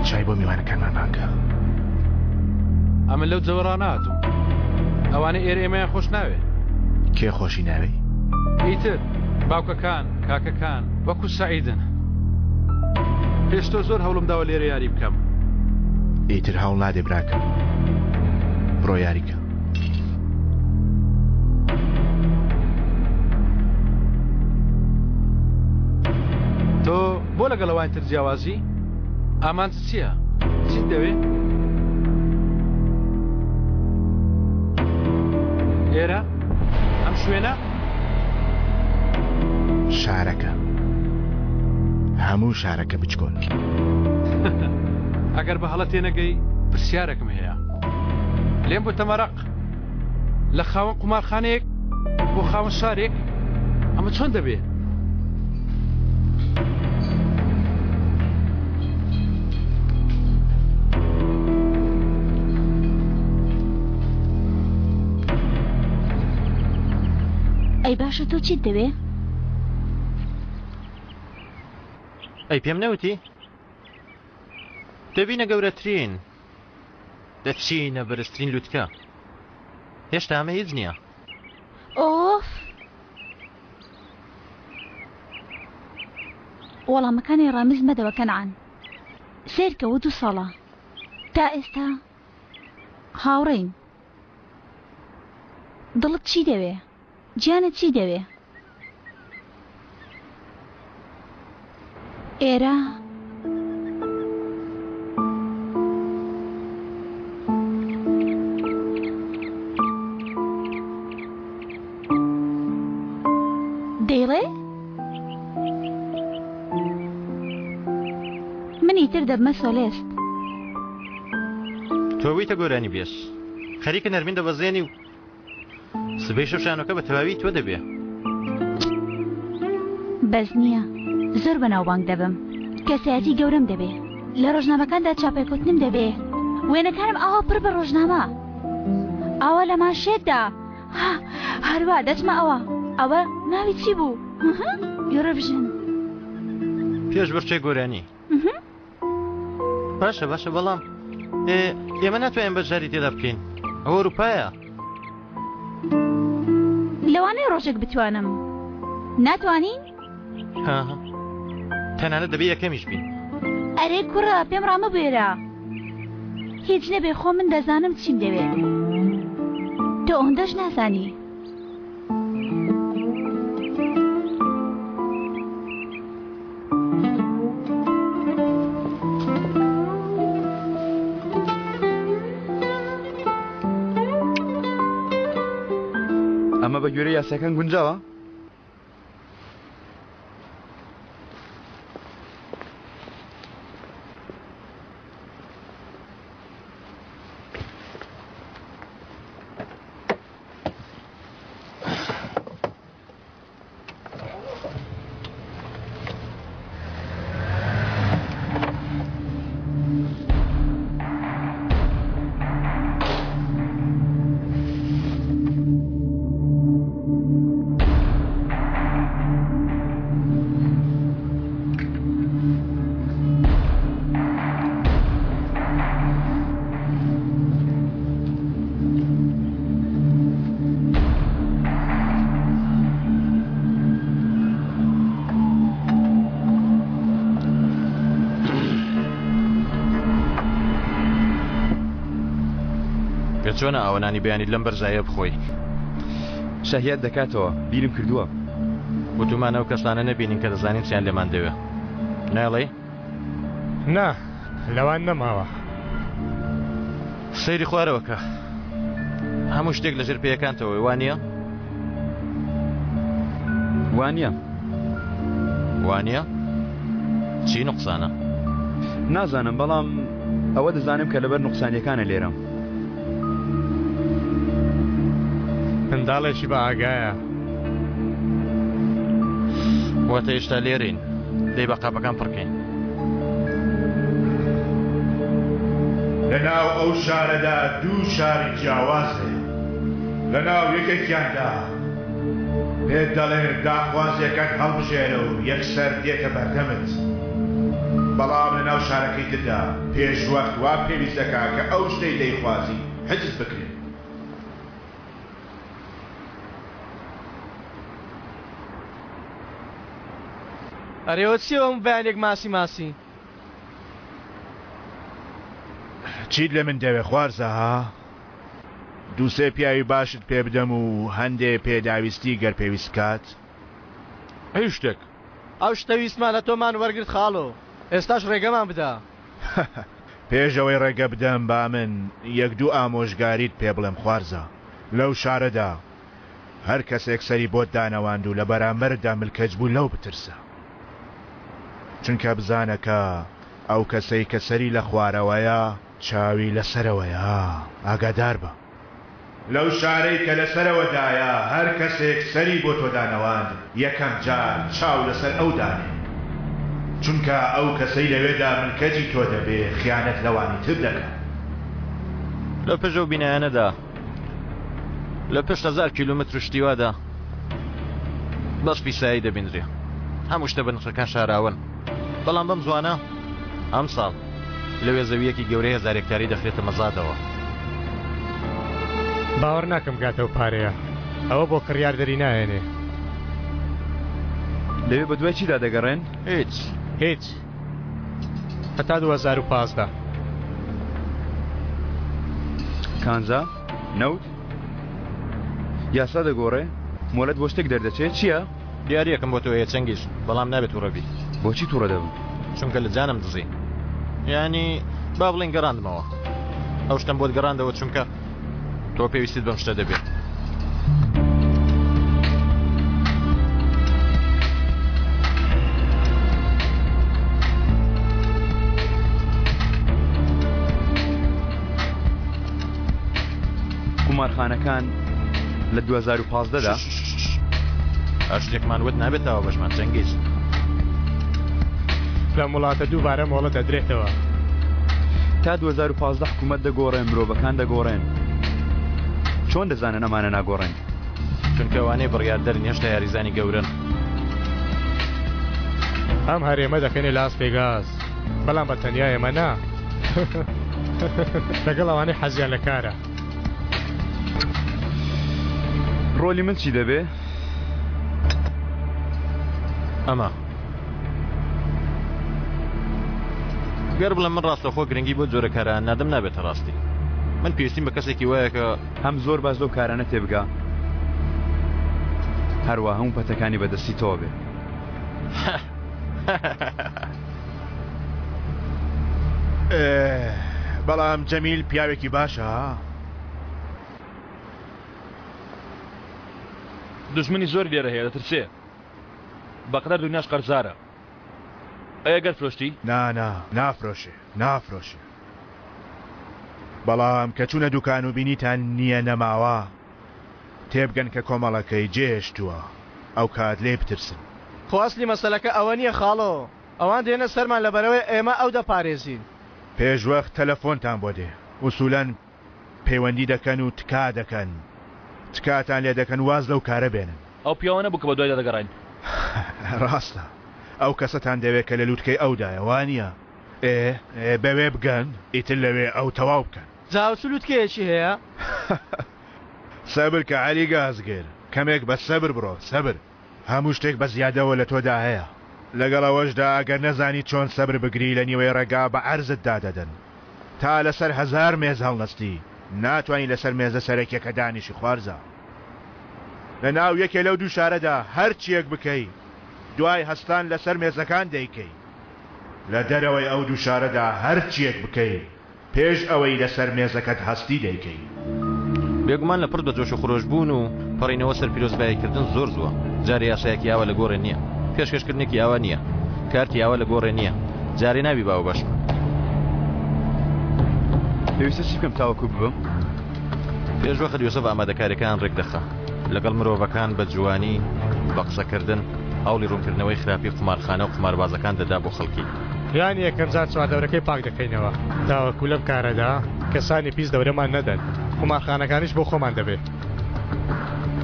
چای بۆ میوانەکانمان بانگە. ئەمە لەو جەوەڕا ناتوو، ئەوانە ئێرە ئێمەیان خۆش ناوێ. کێ خۆشی ناوێ؟ ئیتر باوکەکان کاکەکان وەکو سعیدن. پێشتۆ زۆر هەوڵم داوە لێرە یاری بکەم. ئیتر هەوڵ نادێ براکەم، بڕۆ یاریکە. تۆ بۆ لەگەڵەوەی تر جیاوازی؟ ئامانج چییە؟ چیت دەوێت؟ ئێرە؟ ئەم شوێنە؟ شارەکە، هەموو شارەکە بچکۆن. ئەگەر بە هەڵە تێنەگەی پرسیارێکم هەیە. لێم بۆ تەمەرەق لە خاوەن قومارخانەیەک بۆ خاوەن شارێک ئەمە چۆن دەبێت؟ ئەی باشە تۆ چیت دەوێ؟ ئەی پێم نەوتی؟ دەبینە گەورەترین دەچینە بەرزترین لووتکە. هێشتا ئەمە هیچ نییە. ئۆف وەڵامەکانی ڕامیز مەدەوە کەنعان. سیرکەوە 2 ساڵە تا ئێستا هاوڕێین. دڵت چی دەوێ؟ گیانت چی دەوێ؟ ئێرە منی تر دەبمە سۆلێست. تۆویتە گۆرانی بێش خەریکە نەرمین دەبەزێنی و سبەی شەشانەکە بە تەواوی تۆ دەبێ. بەس نییە زۆر بەناوبانگ دەبم کەسایەتی گەورەم دەبێ لە ڕۆژنامەکاندا چاپێکوتنم دەبێ وێنەکانم ئاوا پڕ بە ڕۆژنامە ئاوا لە ماشێتدا هەروە دەچمە ئەوە ناوی چی بوو؟ یۆرۆڤیژن پێش بەرچەی گۆرانی. باشە بەڵام ئێمە ناتوانین بەشداری تێدا بکەین ئەوە ئەوروپایە. لەوانەیە ڕۆژێک بتوانم. ناتوانین؟ تەنانەت دەبێ یەکەمیش بین. ئەرێ کوڕە پێم ڕامەبوێرە هیچ نەبێ خۆ من دەزانم چیم دەوێت تۆ ئەوەندەش نازانی. ئەمە بە گوێرە یاساکان گونجاوە؟ چۆنە ئەوەنانی بەیانی لەم بەرزایە بخۆی؟ شەهیات دەکاتەوە بیرم کردووە. وتومانە و کەسانە نەبینین کە دەزانین چیان لێمان دەوێ. ناڵێ؟ نا لەوان نەماوە. سەیری خوارەوەکە هەموو شتێک لە ژێر پێیەکانتەوەی وانە؟ وانە؟ چی نوقسانە؟ نازانم بەڵام ئەوە دەزانم کە لەبەر نوقسانیەکانە لێرەم. منداڵێکی بە ئاگایە. واتە هێشتا لێرین دەی بە قاپەکان پڕکەین. لەناو ئەو شارەدا دوو شاری جیاواز هەیە. لەناو یەکێکیاندا پێت دەڵێن داخوازیەکەت هەڵبژێرە و یەکسەر دێتە بەردەمت. بەڵام لەناو شارەکەی تردا پێش وەخت وا پێویست دەکا کە ئەو شتەی دەیخوازی حجز بکرێت. ئەرێوە چیەوە بەیانێک ماسی چیت لە من دەوێ خوارزە ها؟ دووسێ پیاوی باشت پێ بدەم و هەندێ پێداویستی گەر پێویست کات؟ هیچ شتێک ئەو شتەویستمان لە تۆمان وەرگرت خاڵۆ ئێستاش ڕێگەمان بدە. پێشەوەی ڕێگە بدەم با من یەک دوو ئامۆژگاریت پێ بڵێم خوارزە. لەو شارەدا هەر کەسێک سەری بۆت دانەواند و لە بەرامبەردا ملکەج بوو لەو بترسە. چونکە بزانەکە ئەو کەسەی کە سەری لە خوارەوەیە چاوی لەسەرەوەیە ئاگادار بە. لەو شارەی کە لەسەرەوەدایە هەر کەسێک سەری بۆ تۆ دانەواند یەکەم جار چاو لەسەر ئەو دانێ. چونکە ئەو کەسەی لەوێدا ملکەتی تۆ دەبێ خیانەت لەوانی تر دەکات. لە پێش ئەو بینایانەدا لە پێش 1000 کیلومتر شتیوادا بەس پیسایی دەبینرێ. هەموو شتە بنرخەکان شاراون. بەڵام بەم زوانە ئەم ساڵ لەوێ زەویەکی گەورەی 1000 هێکتاری دەخرێتە مەزادەوە. باوەڕ ناکەم گاتەو پارەیە ئەوە بۆ کڕیاردەری نایێنێ. لەوێ بە دوای چیدا دەگەڕێن؟ هیچ هەتا 2015. کانزا نەوت یاسا دەگۆڕێ مۆلەت بۆ شتێک دەردەچێت چییە؟ دیارەکەم بۆ تۆیە چەنگیز بەڵام نابێت تووڕەبی. بۆچی تووڕە دەبم؟ چونکە لە جانم دزی. یعنی با بڵین گەڕاندمەوە. ئەو شتم بۆت گەڕاندەوە چونکە تۆ پێویستیت بەم شتە دەبێت. قومارخانەکان لە 2015دا هەر شتێکمان وت نابێتەوە بەشمان جەنگیز لە وڵاتە دووبارە مۆڵە دەدرێتەوە تا 2015 حکوومەت دەگۆڕێن مرۆڤەکان دەگۆڕێن چۆن دەزانن ئەمانە ناگۆڕێن چونکە ئەوانەی بڕیاردەرن هێشتا یاریزانی گەورن ئەم هەرێمە دەکەنێ لاس پێگاز بەڵام بە تەنیا ئێمە نا لەگەڵ ئەوانەی حەزیان لە کارە ڕۆلی من چی دەبێ؟ ئەمە گەر بڵێم من ڕاستەخۆ گرنگی بۆ جۆرە کاران نادەم نابێتە ڕاستی من پێویستیم بە کەسێکی وایە کە هەم زۆر باش لەو کارانە تێبگا هەروە هەموو پەتەکانی بەدەستی تۆ بێ بەڵام جەمیل پیاوێکی باشە دژمنی زۆر لێرە هەیە دەترسێ بەقدر دنیاش قەرزارە ئەگەر گەر فرۆشتی؟ نافرۆشێ بەڵام کە چوونە دوکان و بینیتان نییە نەماوە تێبگەن کە کۆمەڵەکەی جێشتووە ئەو کات لێ بترسن خواستلی مەسەلەکە ئەوە نییە خاڵۆ ئەوان دێنە سەرمان لەبەرەوەی ئێمە ئەو دەپارێزین پێشوەخت تەلەفۆنتان بۆ دێ وسولەن پەیوەندی دەکەن و تکا دەکەن تکاتان لێ دەکەن واز لەو کارە بێنن ئەو پیاوانە بوو کە بە دوای دەگەڕین ڕاستە ئەو کەسەتان دەوێت کە لە لووتکەی ئەودایە وانە بەوێ بگەن ئیتر لەوێ ئەو تەواو بکەن جاوچ لووتکەیەکی هەیە سەبر کە علی گازگەر کەمێک بە سەبر بڕۆ سەبر هەموو شتێک بە زیادەوە لە تۆدا هەیە لەگەڵەوەشدا ئەگەر نەزانی چۆن سەبر بگری لە نیوەی ڕێگا بە عەرزت دادەدەن تا لەسەر 1000 مێز هەڵنەستی ناتوانین لەسەر مێزە سەرەکیەکە دانیشی خوارزە لە ناو یەکێ لەو دوو شارەدا هەر چیەک بکەی دوای هەستان لەسەر مێزەکان دەیکەی لە دەرەوەی ئەو دوو شارەدا هەر چیەک بکەی پێش ئەوەی لەسەر مێزەکەت هەستی دەیکەی بێگومان لە پڕ بە جۆش و خۆش بوون و پەڕینەوە سەر پیرۆزباییکردن زۆر زووە جارێ یاسایەکی ئاوە لە گۆڕێ نییە پێشکەشکردنێکی ئاوا نییە کارتی ئاوە لە گۆڕێ نییە جارێ نابی باوە باش پێویستە چی بکەم تاوەکو ببم پێشوەخت یۆسەف ئامادەکاریەکان ڕێک دەخە لەگەڵ مرۆڤەکان بە جوانی بە قسەکردن هەوڵی ڕوونکردنەوەی خراپی قمارخانە و قماربازەکان دەدا بۆ خەڵکی یان یەکەم جار چواردەورەکەی پاک دەکەینەوە تاوەکو لەم کارەدا کەسانی پیس دەورەمان نەدەن قمارخانەکانیش بۆ خۆمان دەبێت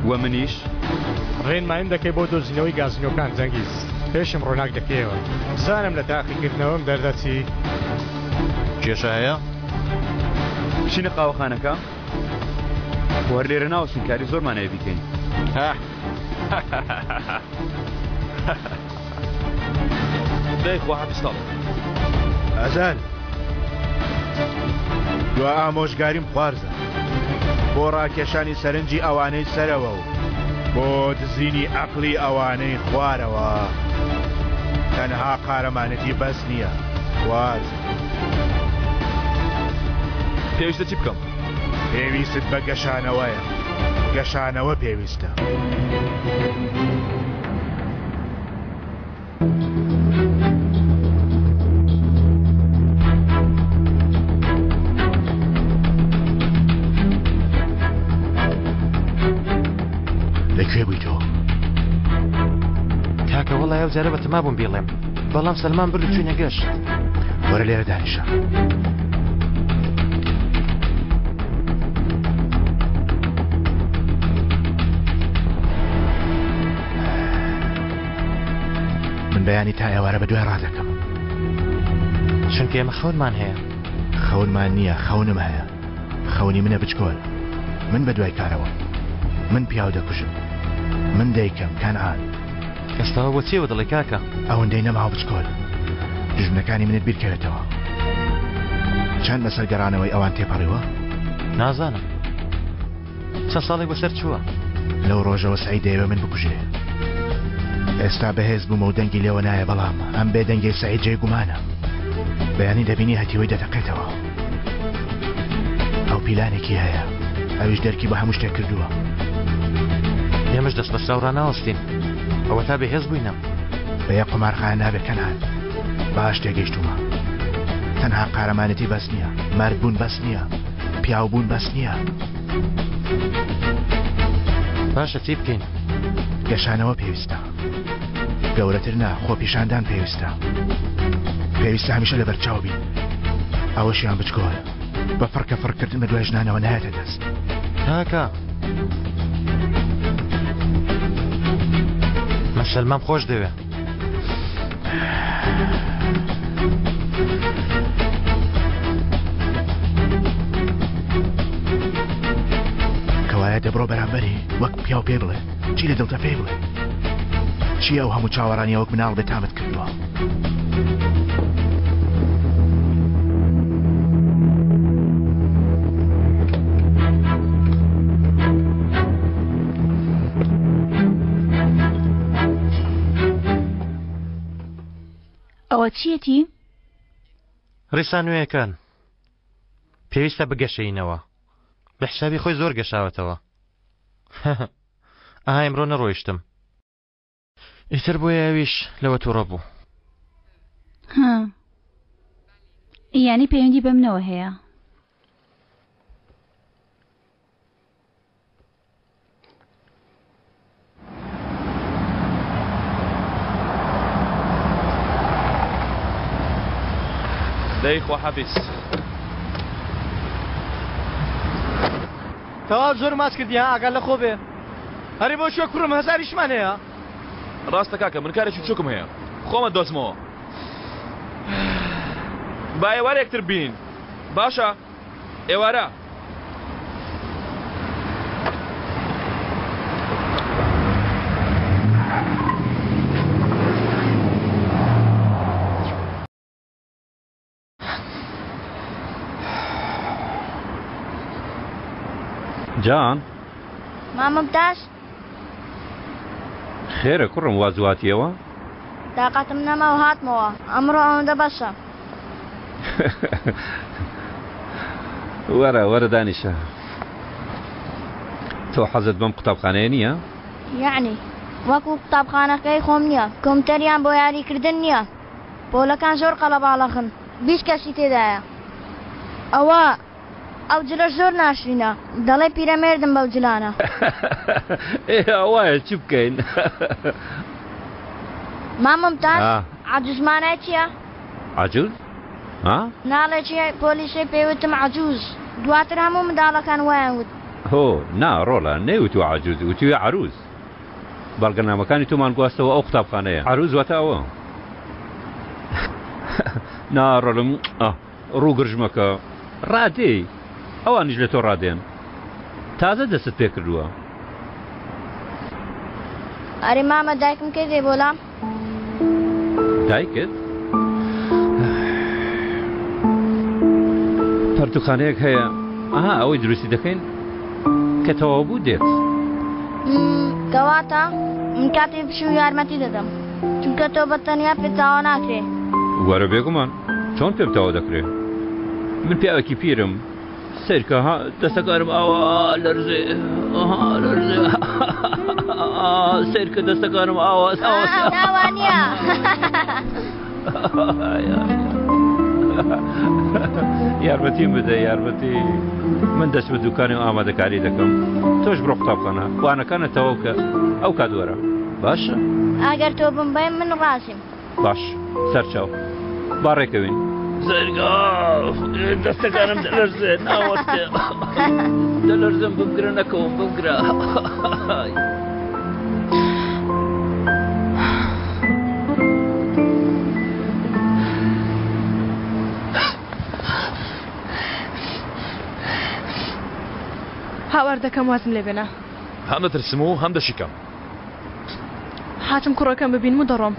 وە منیش ڕێنمایم دەکەی بۆ دۆزینەوەی گازینۆکان جەنگیز پێشم ڕۆناک دەکەیەوە زانم لە تاقیکردنەوەم دەردەچی کێشە هەیە بچینە قاوەخانەکە وەر لێرە ناوەسین کاری زۆرمانەیە بیکەین دایخوا حەفیستاڵ ئەزان دو ئامۆژگاریم خوارزە بۆ ڕاکێشانی سەرنجی ئەوانەی سەرەوە و بۆ دزینی عەقڵی ئەوانەی خوارەوە تەنها قارەمانەتی بەس نییە خوارزە پێویستە چی بکەم؟ پێویستت بە گەشانەوەیە گەشانەوە پێویستە لەکوێ بووی تۆ؟ کاکە وەڵای ئەو جارە بەتەما بووم بێڵێم بەڵام سەلمان بردو چووینە گەشت وەرە لێرە دانیشە من بەیانی تا ئێوارە بە دوای ڕادەکەم چونکە ئێمە خەونمان هەیە خەونمان نییە خەونم هەیە خەونی منە بچکۆل من بە دوای کارەوە من پیاو دەکوژم من دەیکەم کەنعان ئێستاوە بۆ چێوە دەڵێ کاکە ئەوەندەی نەماوە بچکۆل دژمنەکانی منت بیرکەوێتەوە چەند لەسەر گەڕانەوەی ئەوان تێپەڕیوە نازانم چەند ساڵێک بەسەر چووە لەو ڕۆژەوە سعی دەیەوێ من بکوژێ ئێستا بەهێز بوومە و دەنگی لێوە نایە بەڵام ئەم بێ دەنگی سعید جێگومانە بەیانی دەبینی هەتیوەی دەدەقێتەوە ئەو پیلانێکی هەیە ئەویش دەرکی بە هەموو شتێک کردووە ئێمەش دەست بەسراو ڕاناوەستین ئەوە تا بەهێز بووینە بە یەک قمارخانە نابێت کەنان باش تێگەیشتومە تەنها قارەمانەتی بەس نییە مەرد بوون بەس نییە پیاو بوون بەس نییە باشە چی بکەین؟ گەشانەوە پێویستە گەورەتر نا خۆ پیشاندان پێویستە هەمیشە لە بەرچاو بین ئەوەشیان بچکۆڵە بە فڕکە فڕکردن بە دوای ژنانەوە نهاتە دەست کاکە مەسەلمام خۆش دەوێ کەوایە دەبڕۆ بەرامبەری وەک پیاو پێ بڵێ چی لە دڵتە پێی بڵێ چی ئەو هەموو چاوەڕانی وەک مناڵ بێ تامت کردووە ئەوە چیەتی؟ ڕیسانوێیەکان پێویستە بگەشەینەوە بە حسابی خۆی زۆر گەشاوەتەوە ئاها ئەمڕۆ نەڕۆیشتم ئیتر بۆ یاویش لەوە تووڕە بوو یانی پەیوەندی بە منەوە هەیە دەیخوا حەفیز تەواو زۆر ماچ کردی ها ئاگال لە خۆ بێ هەری بۆ شوێ کوڕم هەزاریشمان هەیە ڕاستە کاکە من کارێکی چووکم هەیە خۆمە دۆزمەوە با ئێوارێکتر بین باشە ئێوارە جان مامەمتاش خێرە کوڕم وازواتیەوە تاقەتم نەما و هاتمەوە ئەمڕۆ ئەوەندە بەشە وەرە دانیشە تۆ حەزت بەم قوتابخانەیە نییە؟ یعنی وەکو قوتابخانەکەی خۆم نییە کۆمپیوتەریان بۆ یاریکردن نییە پۆلەکان زۆر قەڵەباڵەخن 20 کەسی تێدایە ئەو جلەش زۆر ناشرینە دەڵێ پیرەمێردم بەو جلانە ئەوایە چی بکەین مامەمتاش عەجوزمانای چییە؟ عەجوز؟ ناڵێ چیە پۆلیسی پێوتم عەجوز دواتر هەموو منداڵەکان وایان وت هۆ نا ڕۆڵە نەیوتوە عەجوز وتووە عەروز بەڵگەنامەکانی تۆمان گواستەوە ئەو قوتابخانەیە عەروز واتە ئەوە ناڕۆڵم ڕووگرژمەکە ڕادێ ئەوانیش لە تۆ ڕادێن تازە دەست پێ کردووە ئەری مامە دایکم کردێ بۆلام دایکت؟ پەرتوخانەیەک هەیە ئەوەی دروستی دەکەین کە تەواو بوو دێت کەواتە من کاتی پشی و یارمەتی دەدەم چونکە تۆ بەتەنیا پێتاوە ناکرێ وەرە بێگومان چۆن پێ بتاوە دەکرێ من پیاوێکی پیرم سیرکە دەستەکارم ئەوە لەرزێ سیرکە دەستەکارم ئاوە ناوانە یارمەتیم بدە یارمەتی من دەست بە دوکانی و ئامادەکاری دەکەم تۆش بڕۆ قوتابخانە وانەکانتەوە کە ئەو کادوەرە باشە ئەگەر تۆ بمبەی من ڕاستیم باش سەرچاو با ڕێکەوین زەرگا دەستەکانم دەلەرزێ ناوەستێ دەلەرزم بمگرە نەکەوم بمگرە هاوردەکەم وازم لێ بێنە هەم دەترسم و هەم دەشیکەم هاتم کوڕەکەم ببین و دەڕۆم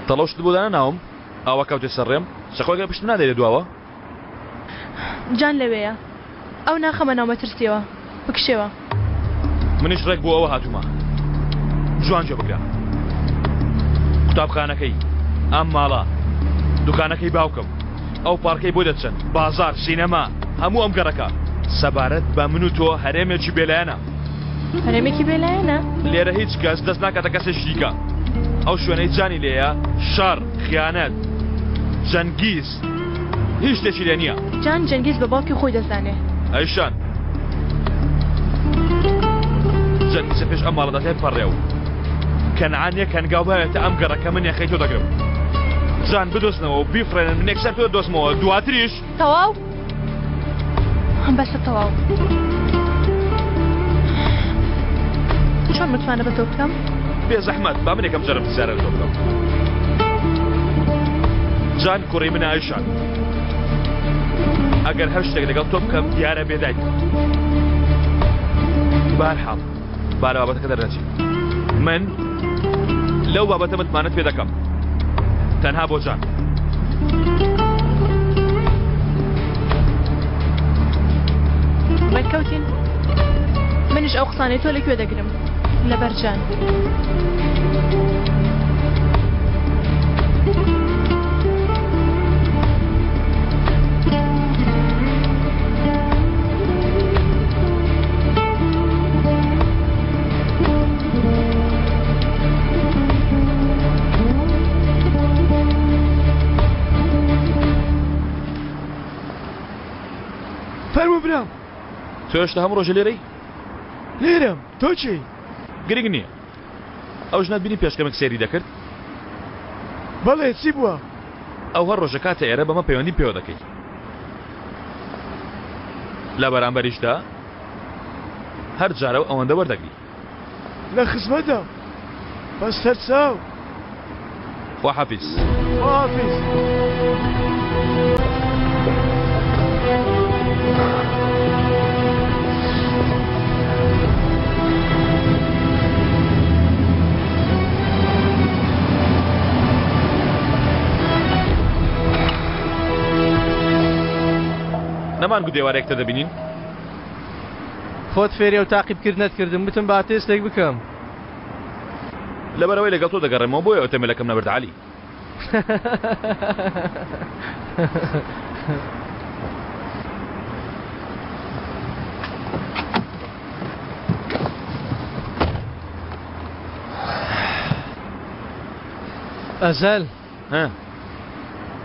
تەڵەوشت بۆ دانا ناوم ئاوا کەوتێ سەرڕێم شەخۆگە پشت نادەیە دواوە جان لەوەیە ئەو ناخەمە ناومەترسیەوە بکشێوە منیش ڕێک بۆ ئەوە هاتوومە جوان جێ بگرە قوتابخانەکەی ئەم ماڵە دوکانەکەی باوکم ئەو پارکەی بۆ دەچن بازار سینەما هەموو ئەم گەڕەکە سەبارەت بە من و تۆ هەرێمێکی بێلایەنە هەرێمێکی بێلایەنە لێرە هیچ کەس دەست ناکاتە کەسێکی دیکە ئەو شوێنەی جانی لێیە شەڕ خیانەت جەنگیز هیچ شتێکی لێ نییە جان جەنگیز بە باوکی خۆی دەزانێ ئەیشان جەنگسە پێش ئەم ماڵەدات هێ پەڕێەوە کەنعانیە کەنگاو بایەتە ئەم گەڕەکە من یەخەی تۆ دەگرم جان بدۆستنەوە و بیفرێنن من یەکسەر تۆ دۆستمەوە دواتریش تەواو بەسە تەواو چۆن متوانە بە تۆ بکەم بێ زەحمەت با من یەکەم جەرم زیارە تۆ بکەم جان کوڕی منە ئایشان ئەگەر هەر شتێک لەگەڵ تۆ بکەم دیارە بێدایک بەهەرحاڵ با لە بابەتەکە دەرنەچی من لەو بابەتە متمانەت پێ دەکەم تەنها بۆ جان ڕێککەوتین منیش ئەو قسانەی تۆ لەکوێ دەگرم لەبەر جان فەرموو برام تۆ هێشتا هەموو ڕۆژە لێرەی لێرەم تۆ چی گرنگ نییە ئەو ژنات بینی پێشکەمێک سێری دەکرد بەڵێ چی بووە ئەو هەر ڕۆژە کاتە ئێرە بەمە پەیوەندی پێوە دەکەیت لە بەرامبەریشدا هەر جارە و ئەوەندە وەردەگری لە خزمەتە بەس سەرچاو خواحافیز خواحافیز نەمان گو دێوارێکتە دەبینین خۆت فێری و تاقیبکردنت کردم بتم با تێستێک بکەم لەبەرەوەی لەگەڵ تۆ دەگەڕێمەوە بۆیە ئۆتۆمبیلەکەم نەبرد عەلی ئەزەل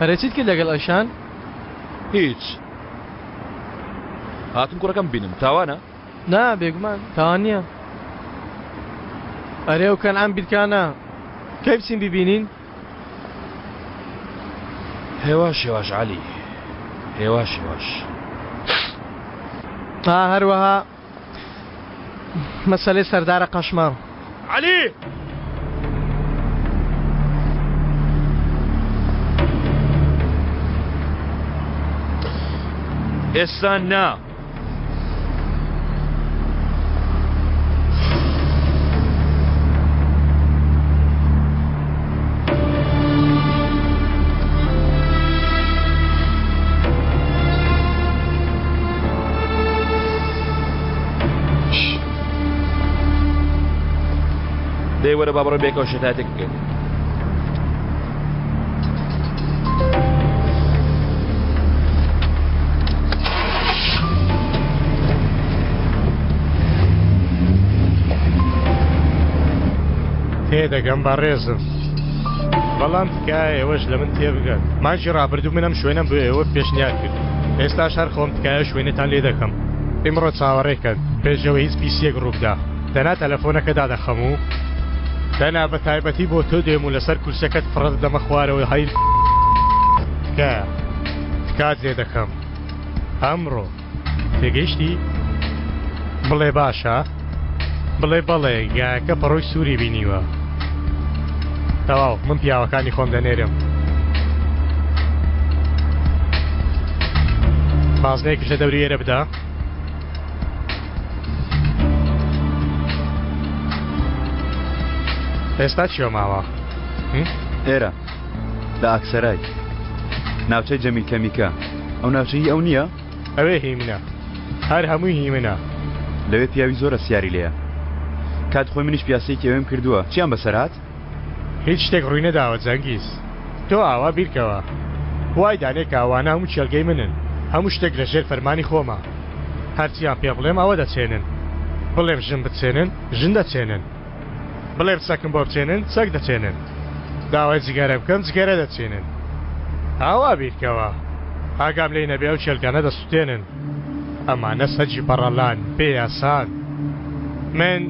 هەرە چیت کرد لەگەڵ ئەیشان هیچ هاتم کوڕەکەم بینم تاوانە نا بێگومان تاوان نییە ئەرێ و کەنعام بیرکانە کەی بچین ببینین هێواش هێواش عەلی هێواش هێواش هەروەها مەسەلەی سەردارە قەشماڵ عەلی ئێستا نا دەی وەرە با بڕۆ بێکەوە شتاتێک بکەین تێدەگەم بە ڕێزم بەڵام تکایە ئێوەش لە من تێبگەن ماژی ڕابردوو منم شوێنم بۆ ئێوە پێشنیار کرد ئێستاش هەر خۆم تکایە شوێنتان لێ دەکەم ئیمڕۆ چاوەڕێکەن پێشەوە هیچ پیسیەک ڕووبدا دەنا تەلەفۆنەکەدا دەخەم و دەنا بە تایبەتی بۆ تۆ دێم و لەسەر کورسەکەت فڕەت دەمە خوارەوەی هەیر تکایە تکات لێ دەکەم ئەمڕۆ تێگەیشتی بڵێ باشە بڵێ بەڵێ گایەکە پەڕۆی سووری بینیوە تەواو من پیاوەکانی خۆم دەنێرم بازنەیەکیش لە دەوری ئێرە بدا ئێستا چیوە ماوە ئێرە لە ئاکسەرای ناوچەی جەمیل کەمیکە ئەو ناوچەی ئەو نییە ئەوێ هی منە هەر هەمووی هی منە لەوێ پیاوی زۆرە سیاری لێیە کات خۆی منیش پیاسەیەکی ئەوێم کردووە چیان بەسەرات هیچ شتێک ڕووی نەداوە جەنگیز تۆ ئاوا بیرکەوە وای دانێک ئاوانە هەموو چێلگەی منن هەموو شتێک لە ژێر فەرمانی خۆمە هەرچیان پێ بڵێم ئەوە دەچێنن بڵێم ژن بچێنن ژن دەچێنن بڵێ چەکم بۆ بچێنن چەک دەچێنن داوای جگەرە بکەم جگەرە دەچێنن ئاوا بیرکەوە ئاگام لێی نەبێ و چێلگانە دەسووتێنن ئەمانە سەرجی بەڕەلان بێ یاسان من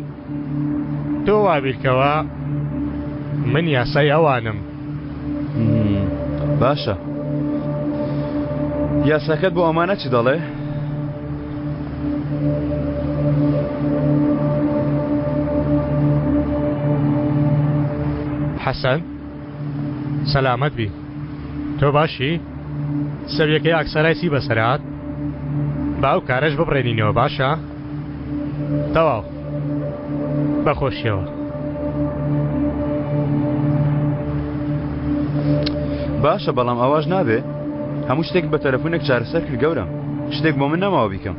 تۆ وابیرکەوە من یاسای ئەوانم. باشە یاساکەت بۆ ئەمانە چی دەڵێ؟ حەسەن سەلامەت بی تۆ باشی؟ سەویەکەی ئاکسەرای سی بەسەرات باو کارەش ببڕێنینەوە باشە؟ تەواو بەخۆشیەوە. باشە بەڵام ئەواش نابێ هەموو شتێک بە تەلەفۆنێک چارەسەر کرد گەورم شتێک بۆ من نەماوە بیکەم.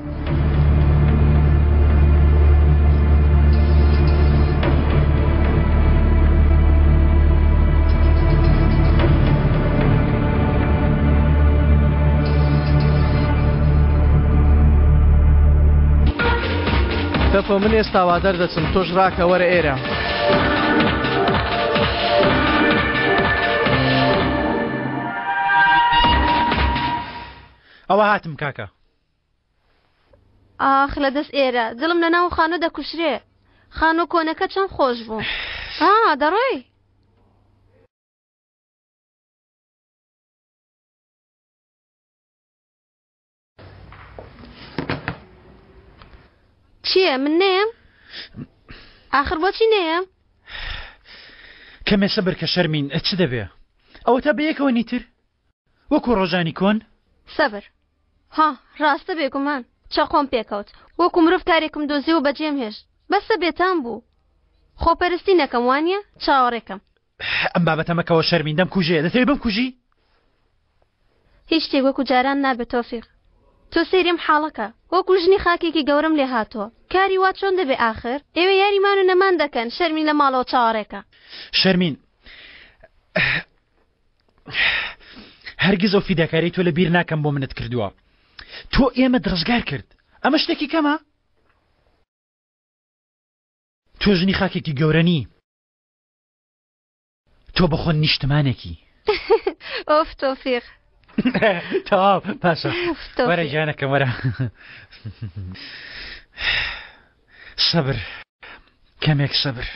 تەفۆ من ئێستا وا دەردەچم تۆش ڕاکە وەرە ئێرە. ئەوە هاتم کاکە. ئاخ لە دەست ئێرە دڵم لە ناو خانۆ دەکوشرێ. خانۆ کۆنەکە چەند خۆش بوو. دەڕۆی؟ چییە من نێم؟ ئاخر بۆچی نێم؟ کەمێ سەبر کە شەرمین چ دەبێ؟ ئەوە تا بەیەکەوە نیتر؟ وەکو ڕۆژانی کۆن؟ سەبر ڕاستە بێگومان چەقۆم پێکەوت وەکو مرۆڤ کارێکم دۆزی و بەجێم هێشت بەسە بێتان بوو. خۆپەرستی نەکەم وانە چاوەڕێکم. ئەم بابەتەمەکەەوە شەرمین دەم کوژێ دەتەوێت بم کوژی؟ هیچ شتێک وەکو جاران نابێت تۆفیق. تۆ سێریم حاڵەکە وەکو ژنی خاکێکی گەورم لێ هاتووە. کاری وا چۆن دەبێ ئاخر؟ ئێوە یاریمان و نەمان دەکەن شەرمین لە ماڵەوە چاوەڕێکە. شەرمین هەرگیز ئەو فیداکاری تۆ لە بیر ناکەم بۆ منت کردووە. تۆ ئێمە دڕزگار کرد ئەمە شتێکی کەمە؟ تۆ ژنی خاکێکی گەورەنی تۆ بەخۆن نیشتمانێکی. ئۆف تۆفیق تەواو باشە وەرە گیانەکەم وەرە. سەبر کەمێک سەبر.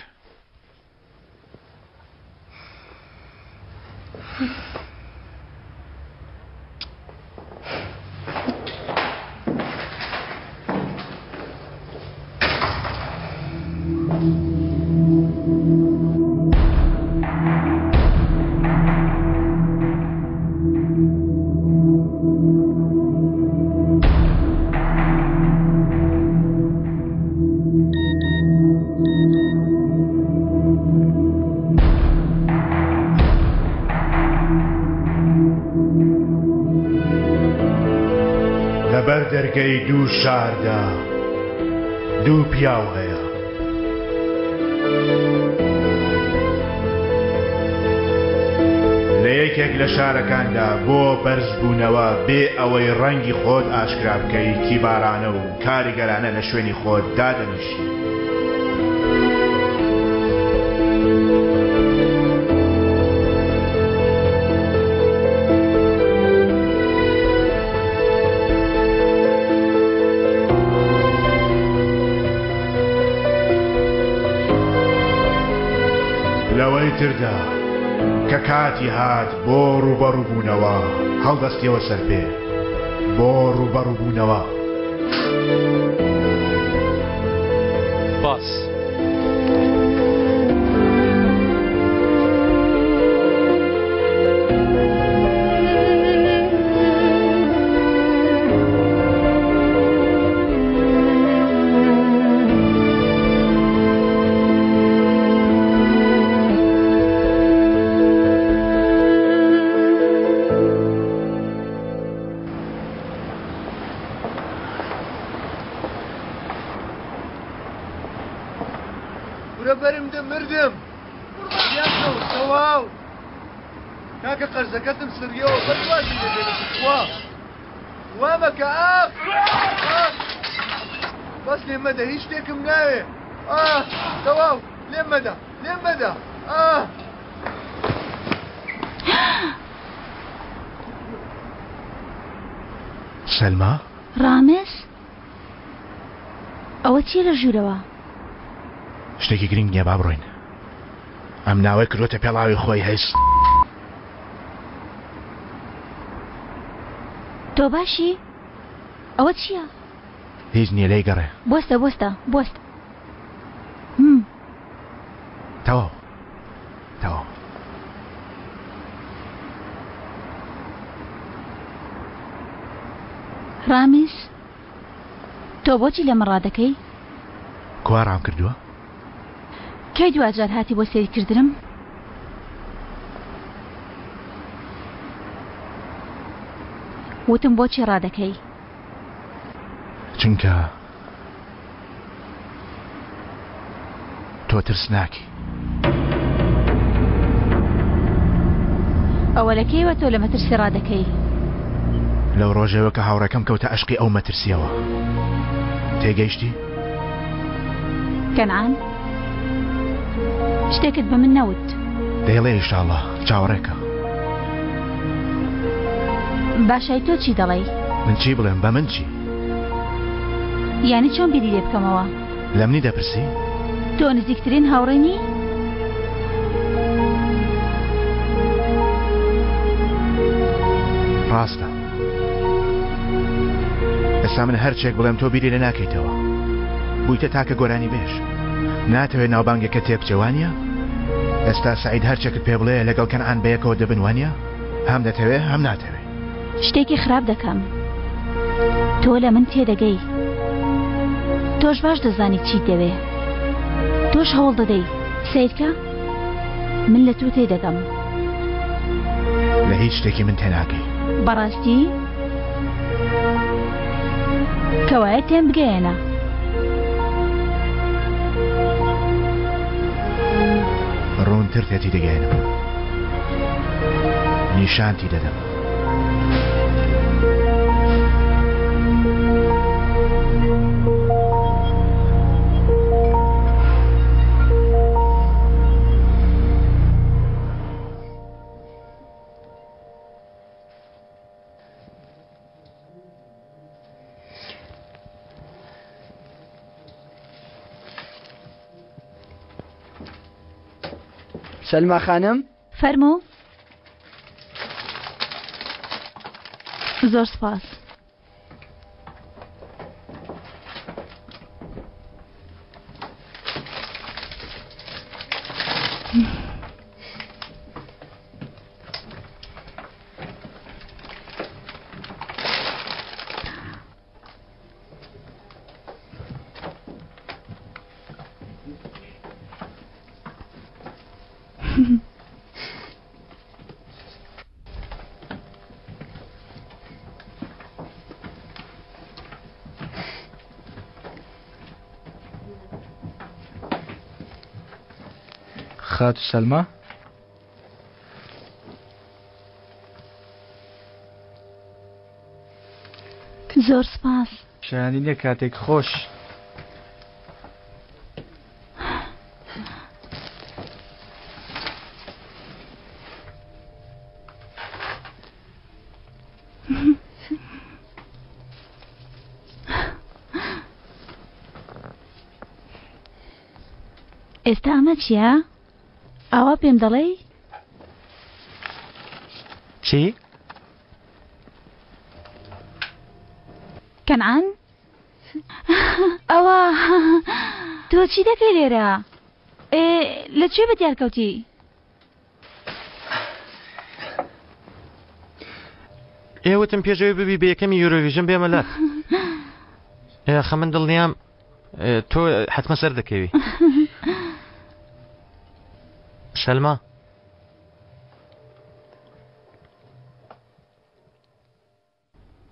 لەبەر دەرگەی دوو شاردا دوو پیاو هەیە. لە یەکێک لە شارەکاندا بۆ بەرزبوونەوە بێ ئەوەی ڕەنگی خۆت ئاشکرا بکەی تیبارانە و کاریگەرانە لە شوێنی خۆت دادەنیشی. لەوەی تردا کە کاتی هات بۆ ڕوبەڕووبوونەوە هەڵدەستیەوە سەر پێ بۆ ڕوبەڕووبوونەوە. باس مردم تەواو کاکە قەرزەکەتم سریەوە بەدواشی دەبێت وا وامەکە بەس لێم مەدە هیچ شتێکم ناوێ تەواو لێم مەدە سەلما ڕامز ئەوە چیە لە ژوورەوە؟ شتێکی گرنگ نییە با بڕۆین. ئەم ناوەی کردوتە پێڵاوی خۆی هەیست. تۆ باشی؟ ئەوە چییە؟ هیچ نییە لێی گەڕێ. بۆستە بۆستە بۆست. تەواو تەواو. ڕامیز تۆ بۆچی لە من ڕادەکەی؟ کوا ڕام کردووە؟ کەی دوجار هاتی بۆ سێریکردنم؟ وتم بۆچی ڕادەکەی؟ چونکە تۆ ترس ناکی. ئەوە لەکەیوە تۆ لە مەترسی ڕادەکەی؟ لەو ڕۆژەوە کە هاوڕەکەم کەوتە عشقی ئەو مەترسیەوە. تێگەیشتی؟ کەنعان شتێکت بە من نەوت. دەیڵێ ئینشاڵڵا چاوەڕێکە. باشای تۆ چی دەڵێی؟ من چی بڵێم بە من چی؟ یعنی چۆن بیری لێ بکەمەوە؟ لە منی دەپرسی؟ تۆ نزیکترین هاوڕێنی؟ ڕاستە. ئێستا من هەرچێک بڵێم تۆ بیری لێ ناکەیتەوە. بوویتە تاکە گۆرانی بێش. ناتەوێت ناوبانگەکە تێبچەوانیە؟ ئێستا سعید هەرچێکت پێ بڵێ لەگەڵ کەنعان بەیەکەوە دەبنوانیە؟ هەم دەتەوێت هەم ناتەوێت. شتێکی خراپ دەکەم. تۆ لە من تێدەگەی. تۆش باش دەزانی چی دەوێ. تۆش هەوڵ دەدەی سیرکە؟ من لە تۆ تێدەگەم. لە هیچ شتێکی من تێناگەی. بەڕاستی؟ کەوایە تێم بگەیەنە. ڕوونتر تێتی دەگەێنم. نیشانتی دەدەم. سلمى خانم فەرموو. زۆر سپاس. خاتو سلمى زۆر سپاس. شایانینە کاتێک خۆش. ئێستا ئەمە چییە؟ ئاوا پێم دەڵێی؟ چی؟ کەنعان؟ ئەوە تۆ چی دەکەی لێرە؟ لەکوێ بەدیارکەوتی؟ ئێوەتم پێشەوەی ببی بە یەکەمی یۆرۆڤیژن بێمە لات. خە من دڵنیام تۆ حتممە سەر دەکەوی. سەلما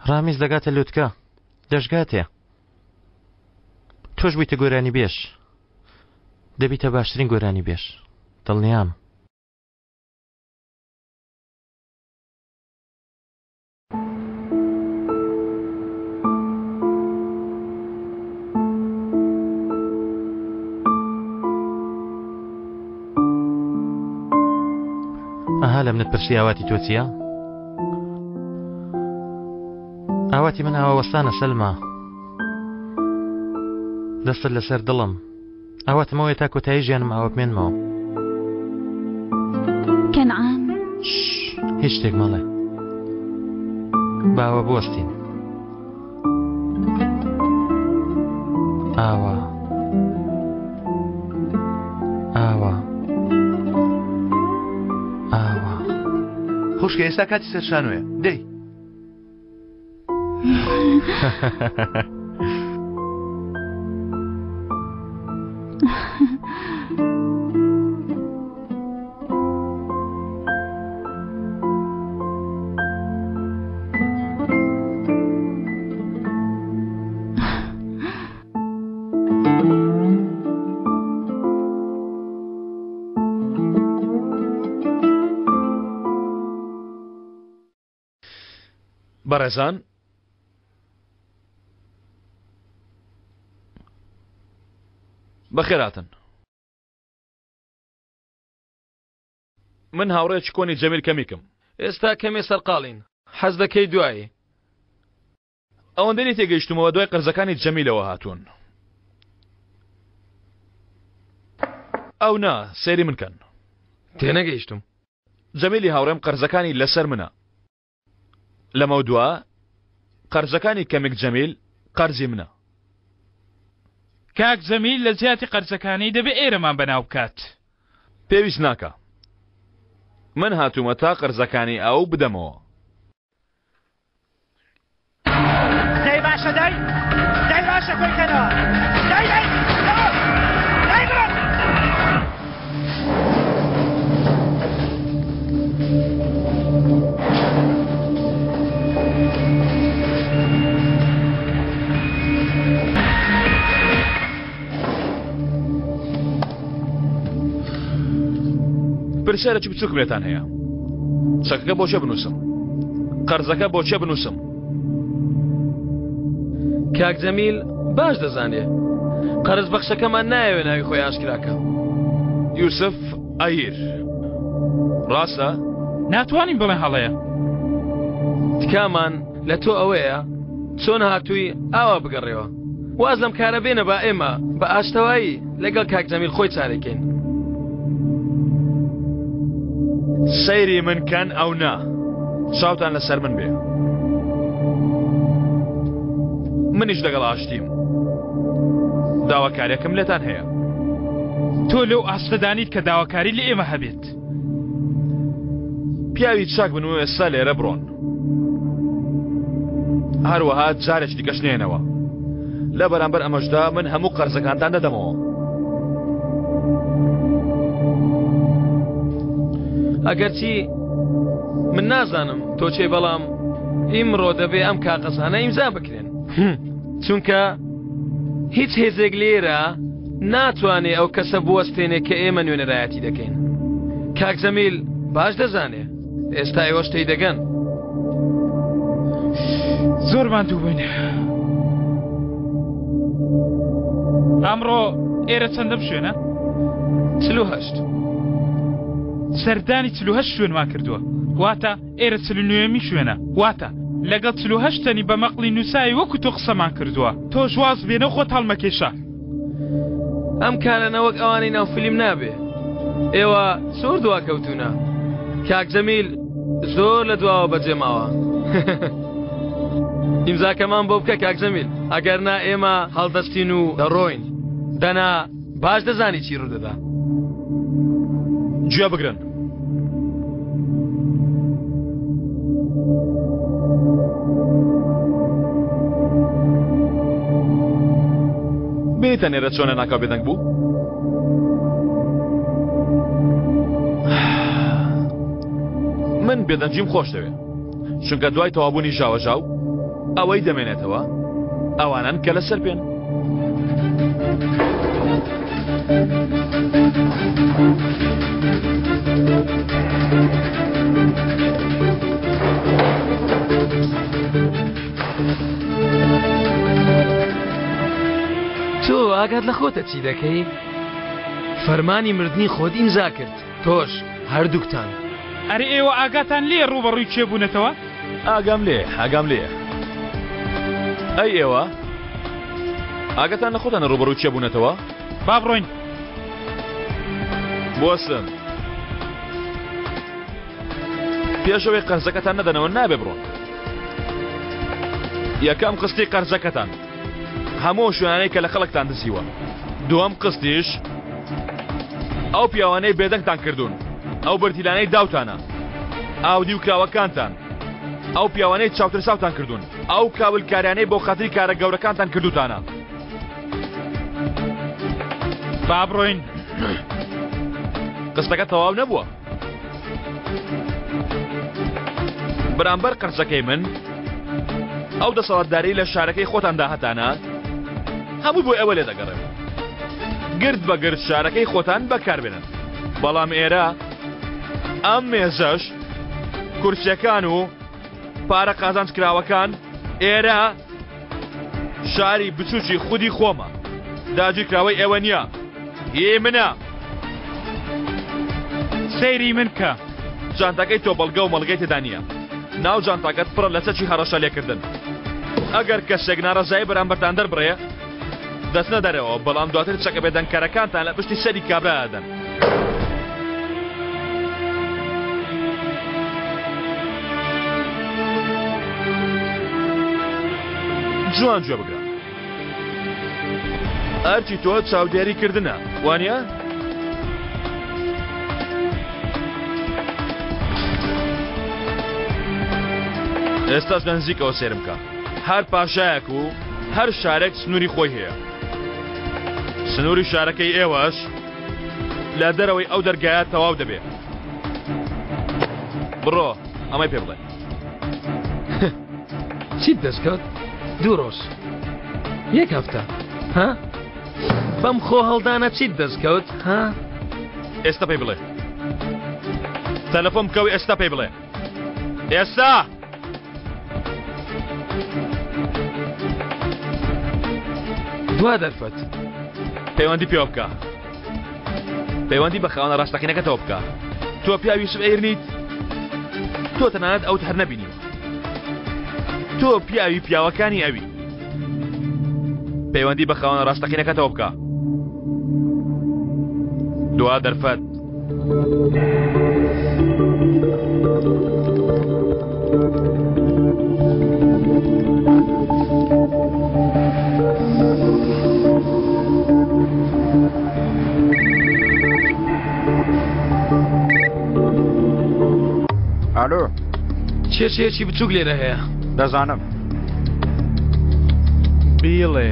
ڕامیز دەگاتە لوتکە دەشگاتێ. تۆش بوویتە گۆرانی بێش. دەبیتە باشترین گۆرانی بێش. دڵنیام. ئەها لە منت پرسی ئاواتی تۆ چییە؟ ئاواتی من ئاوا وەستانە سەلما. دەستت لەسەر دڵم ئەوەتمەوەی تا کۆتایی ژیانم ئاوە بمێنمەوە. کەنعان هیچ شتێک مەڵێ، باوە بوەستین. ئاوا ئاوا ئاوا. خوشکە ئێستا کاتی سەرشانوێ دەی. بەڕێزان، بەخێراتن. من هاوڕێکی کۆنی جەمیل کەمیکم. ئێستا کەمێ سەرقاڵین، حەز دەکەی دوایی. ئەوەندەی تێگەیشتمەوە دوای قەرزەکانی جەمیلەوە هاتوون. ئەو نا سێری من کەن. تێنەگەیشتم. جەمیلی هاوڕێم قەرزەکانی لەسەر منە. لەمە دووە قەرزەکانی کەمێک جەمیل قەرزی منە. کاک جەمیل لە جیاتی قەرزەکانی دەبێ ئێرەمان بەناو بکات. پێویست ناکە. من هاتوومە تا قەرزەکانی ئەو بدەمەوە. دەی باشە دەی باشە کۆیکەنەوە دەی بڕۆ. پرسیارێکی بچووکم لێتان هەیە. چەکەکە بۆ چێ بنووسم؟ قەرزەکە بۆ چێ بنووسم؟ کاک جەمیل باش دەزانێ قەرز بەخشەکەمان نایەوێ ناوی خۆی ئاشکراکە. یوسف ئایر ڕاستە؟ ناتوانین بڵێن هەڵەیە. تکامان لە تۆ ئەوەیە چۆن هاتووی ئاوا بگەڕێەوە. واز لەم کارە بێنە با ئێمە بە ئاشتەوایی لەگەڵ کاک جەمیل خۆی چارەکەین. سەیری من کەن ئەو نا. چاوتان لەسەر من بێ. منیش لەگەڵ ئاشتیم. داواکاریەکەم لێتان هەیە. تۆ لەو ئاستەدانیت کە داواکاری لە ئێمە هەبێت. پیاوی چاک بن و ئێستا لێرە بڕۆن. هەروەها جارێک دیکەش نێنەوە. لە بەرامبەر ئەمەشدا من هەموو قەرزەکانتان دەدەمەوە. ئەگەرچی من نازانم تۆ چێ، بەڵام ئیمڕۆ دەبێ ئەم کاغەزانە ئیمزا بکرێن، چونکە هیچ هێزێک لێرە ناتوانێ ئەو کەسە بوەستێنێ کە ئێمە نوێنەرایەتی دەکەین. کاک جەمیل باش دەزانێ ئێستا ئێوە شتەی دەگەن. زۆرمان دوو بووین. ئەمڕۆ ئێرە چەندەم شوێنە؟ 48. سەردانی 48 شوێنمان کردووە. واتە ئێرە 49 شوێنە. واتە لەگەڵ 48 تەنی بە مەقڵی نووسایی وەکو تۆ قسەمان کردووە. تۆ ژواز بێنە خۆت هەڵمەکێشە. ئەم کارە وەک ئەوانەی ناو فیلم نابێ. ئێوە زۆر دوا کەوتونە. کاک جەمیل زۆر لە دواوە بەجێماوە. ئیمزاکەمان بۆ بکە کاک جەمیل، ئەگەر نا ئێمە هەڵدەستین و دەڕۆین. دەنا باش دەزانی چی ڕوودەدا. گوێ بگرن. بێتە نێرە چۆنە ناکاو بێدەنگ بوو؟ من بێدەنجیم خۆش دەوێت، چونکە دوای تەوابوونی ژاوەژاو ئەوەی دەمێنێتەوە ئەوانن کە لەسەر پێن. تۆ ئاگات لە خۆتە چی دەکەی؟ فەرمانی مردنی خۆت ئیمزا کرد، تۆش هەردووکتان. ئەرێ ئێوە ئاگاتان لێ ڕوبەڕووی ئاگەتان لە خۆتانە ڕوبەڕوو چێ بوونەتەوە؟ با بڕۆین. بۆسن پێشەوەی قەرزەکەتان نەدەنەوە نابێ بڕۆن. یەکەم قستی قەرزەکەتان هەموو شوێنانەی کە لە خەڵکتان دزیوە. دووەم قستیش ئەو پیاوانەی بێدەنگتان کردوون، ئەو بەرتیلانەی داوتانە، ئاودی و کراوەکانتان، ئەو پیاوانەی چاوترساوتان کردوون، ئەو کاولکاریانەی بۆ خەتری کارە گەورەکانتان کردوتانە. با بڕۆین. قستەکە تەواو نەبووە. بەرامبەر قەرزەکەی من ئەو دەسەڵاتداری لە شارەکەی خۆتان داهەتانە هەموو بۆ ئێوە لێ دەگەڕێم. گرد بە گرد شارەکەی خۆتان بەکاربێنن. بەڵام ئێرە ئەم مێزەش کورسیەکان و پارە قازانج کراوەکان ئێرە شاری بچووکی خودی خۆمە. داگیر کراوەی ئێوە نییە، هی منە. سەیری من کە جانتاکەی تۆ بەڵگە و مەڵگەی تێدا نییە. ناو جانتاکەت پڕە لە چەکی هەڕەشە لێکردن. ئەگەر کەسێک ناڕەزایی بەرامبەرتان دەربڕێ دەستنە دەرەوە، بەڵام دواتر چەکە بێدەنگکارەکانتان لە پشتی سەری کابرا دەدەن. جوان گوێ بگرە. ئەرچی تۆ چاودێری کردنە، وانە؟ ئێستاش نزیکەوە سێرم کە هەر پاشایەک و هەر شارێک سنووری خۆی هەیە. سنووری شارەکەی ئێوەش لە دەرەوەی ئەو دەرگایە تەواو دەبێت. بڕۆ ئەمەی پێ بڵێ. چیت دەستکەوت؟ دوو ڕۆژ یەک هەفتە ها؟ بەم خۆ هەڵدانە چیت دەستکەوت ها؟ ئێستا پێی بڵێ. تەلەفۆن بکەوی ئێستا پێی بڵێ. ئێستا! دوا دەرفەت پەیوەندی پێوە بکە. پەیوەندی بە خاوەنە ڕاستەقینەکەتەوە بکە. تۆ پیاوی یوسف ئەیرنیت، تۆ تەنانەت ئەوت هەر نەبینی. تۆ پیاوی پیاوەکانی ئەوی. پەیوەندی بە خاوەنە ڕاستەقینەکەتەوە بکە. دوا دەرفەت. ئالۆ کێشەیەکی بچووک لێرە هەیە. دەزانم. بیڵێ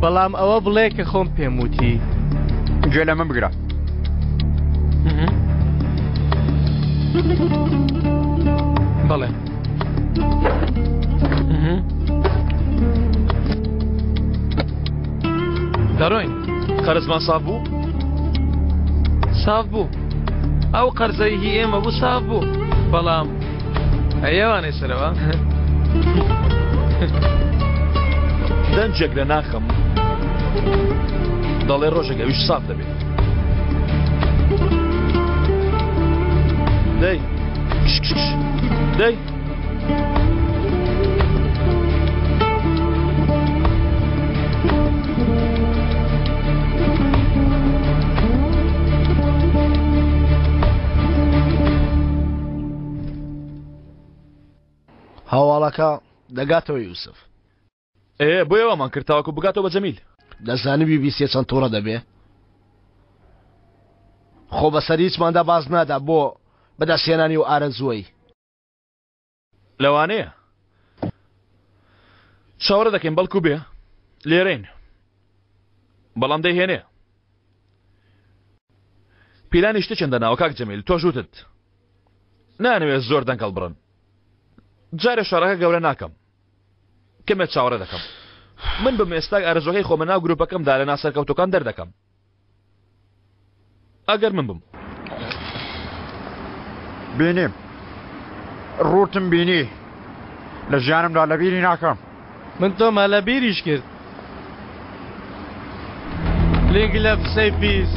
بەڵام ئەوە بڵێ کە خۆم پێم وتی. گوێ لە من بگرە. بەڵێ دەڕۆین. قەرزمان ساف بوو؟ ساف بوو. ئەو قەرزەی هی ئێمە بوو ساف بوو، بەڵام ئەیەوانەی سەرەوە دەنجێک لە ناخەم دەڵێ ڕۆژێک ئەویش ساف دەبێت. دەی دەی هەواڵەکە دەگاتەوە یوسف. بۆ ئێوەمان کرد تاوەکو بگاتەوە بە جەمیل. دەزانی بیبیسیە چەند تووڕە دەبێ؟ خۆ بەسەر هیچماندا باز نادا بۆ بەدەستهێنانی و ئارەزووی. لەوانەیە چاوەڕە دەکەین بەڵکو بێ لێرەین، بەڵام دەیهێنێ. پیلانی شتە چەندە ناوە کاک جەمیل، تۆ ژووتت نانەوێت زۆر دەنگەڵ بڕن. جارێ شارەکە گەورە ناکەم، کەمێک چاوەڕە دەکەم. من بم ئێستا ئارەزوەکەی خۆمە ناو گروپەکەمدا لە ناسەرکەوتەکان دەردەکەم. ئەگەر من بم بینیم ڕوتم بینی لە ژیانمدا لەبیری ناکەم. من تۆمە لە بیریش کرد. لێنگ لە فسەی پیس.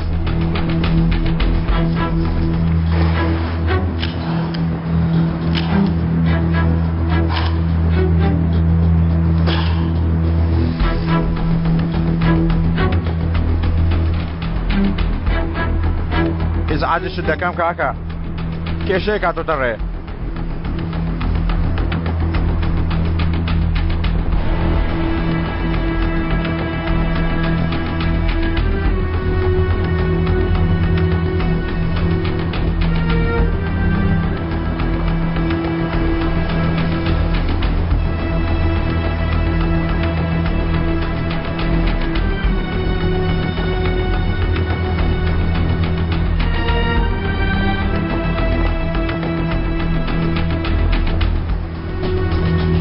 ئزعاجشت دەکەم کاکە کێشەیە کاتۆتە ڕێ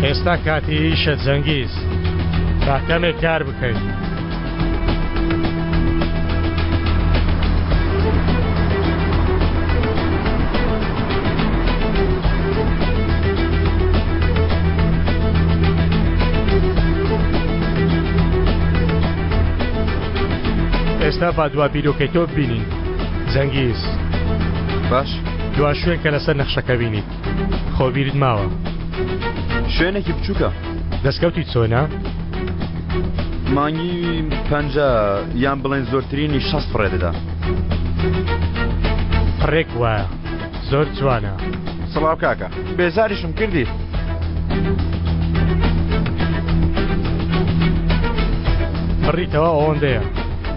ئێستا کاتی ئیشە جەنگیز تاکەمێک کار بکەیت ئێستا با دوا بیرۆکەی تۆ ببینین جەنگیز باش دوا شوێن کە لەسەر نەخشەکە بینیت خۆبیرت ماوە شوێنێکی بچووکە دەستکەوتی چۆنا؟ مانگی 50 یان بڵێن زۆرترینی 60 فڕێ دەدا ڕێک وایە زۆر جوانە سڵاو کاکە بێزاریشم کردی بڕیتەوە ئەوەندەیە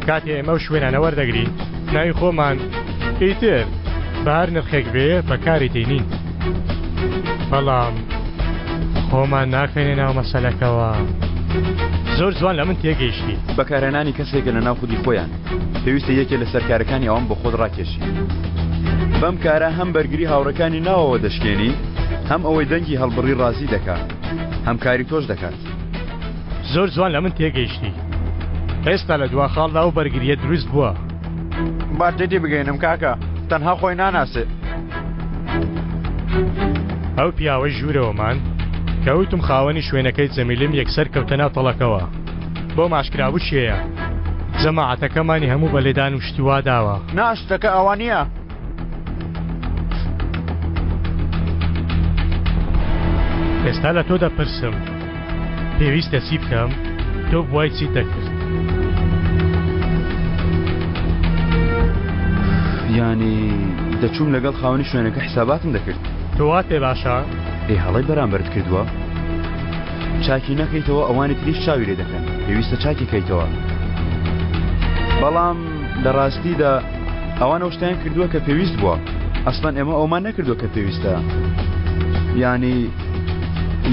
کاتی ئێمە و شوێنانە وەردەگری ناوی خۆمان ئیتر بە هەر نرخێک بێ بەکاری دێنین بەڵام خۆمان ناکەینە ناو مەسەلەکەوە زۆر جوان لە من تێگەیشتی بەکارهێنانی کەسێکە لە ناو خودی خۆیان پێویستە یەکێ لە سەرکارەکانی ئەوان بۆ خۆت ڕاکێشی بەم کارە هەم بەرگری هاوڕەکانی ناوەوە دەشکێنی هەم ئەوەی دەنگی هەڵبڕی ڕازی دەکات هەمکاری تۆش دەکات زۆر جوان لە من تێگەیشتی ئێستا لە دوا خاڵدا و بەرگریە دروست بووە با تێتی بگەینم کاکە تەنها خۆی ناناسێ ئەو پیاوەی ژوورەوەمان کەوتم خاوەنی شوێنەکەی جەمیلم یەکسەر کەوتە ناو تەڵەکەوە بۆ ماشکرابوو چیەیە جەماعەتەکەمانی هەموو بە لێدان و شتیوا داوە ناشتەکە ئەوە نییە ئێستا لە تۆ دەپرسم پێویستە چی بکەم تۆ بوای چیت دەکرد ینی دەچووم لەگەڵ خاوەنی شوێنەکە حساباتم دەکرد تۆ وا تێ باشە ئێ هەڵی بەرامبەرت کردووە چاکی نەکەیتەوە ئەوانی تریش چاوی لێ دەکەن پێویستە چاکی کەیتەوە بەڵام لە ڕاستیدا ئەوان ئەو شتیان کردووە کە پێویست بووە ئەسڵەن ئێمە ئەومان نەکردووە کە پێویستە ینی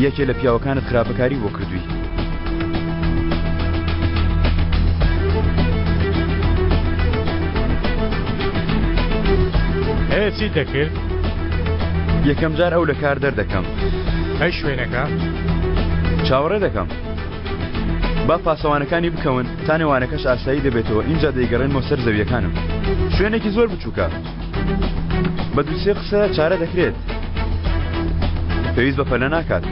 یەکێ لە پیاوەکانت خراپەکاری بۆ کردووی هەیە چی دەکرد؟ یەکەم جار ئەو لە کار دەردەکەم ئەی شوێنەکە؟ چاوەڕێ دەکەم با پاسەوانەکانی بکەون تا نێوانەکەش ئاسایی دەبێتەوە اینجا دەیگەڕێنمەوە سەر زەویەکانم شوێنێکی زۆر بچووکە بە دووسێ قسە چارە دەکرێت پێویست بە پەلە ناکات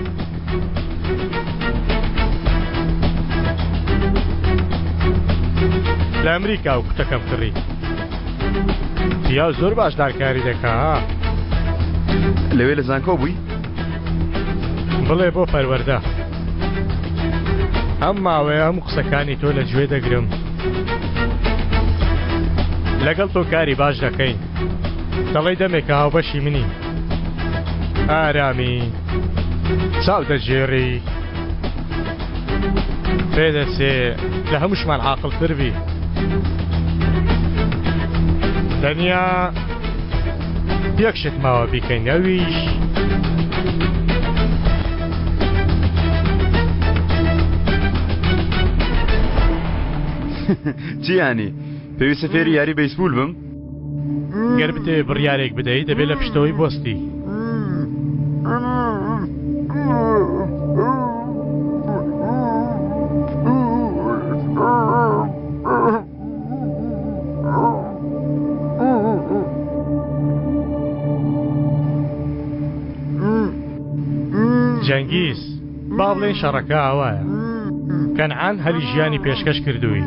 لە ئەمریکا و کوتەکەم کڕی پیا زۆر باش دارکاری دەکا لەوێ لە زانکۆ بووی؟ بڵێ بۆ پەروەردە ئەم ماوەیە هەموو قسەکانی تۆ لە گوێ دەگرم لەگەڵ تۆ کاری باش دەکەین دەڵێی دەمێکە هاوبەشی منی ئارامی چاو دەژێڕی پێدەچێ لە هەمووشمان عاقڵتر بی دەنیا یەک شت ماوە بیکەین ئەویش چیانی پێویستە فێری یاری بەیسبول بم؟ گەر بتێ بڕیارێک بدەیت دەبێت لە پشتەوەی بۆستی جەنگیز با بڵێن شەڕەکە ئەوایە کەنعان هەلی ژیانی پێشکەش کردووی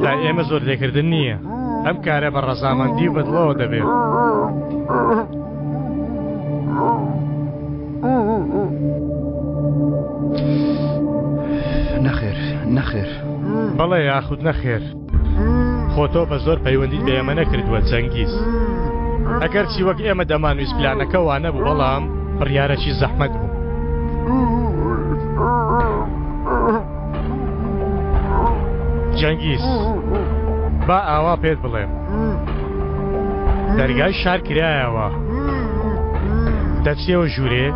لای ئێمە زۆر لێکردن نییە ئەم کارە بە ڕەزامەندی و بەدڵەوە دەبێت نەخێر نەخێر بەڵێ یاخود نەخێر خۆتۆ بە زۆر پەیوەندیت بە ئێمە نەکردووە جەنگیز ئەگەر چی وەک ئێمە دەمانویست پلانەکە وانە بوو بەڵام بڕیارەکی زەحمەت بوو جەنگیز با ئاوا پێت بڵێم دەرگای شار کرایەوە دەچێەوە ژوورێ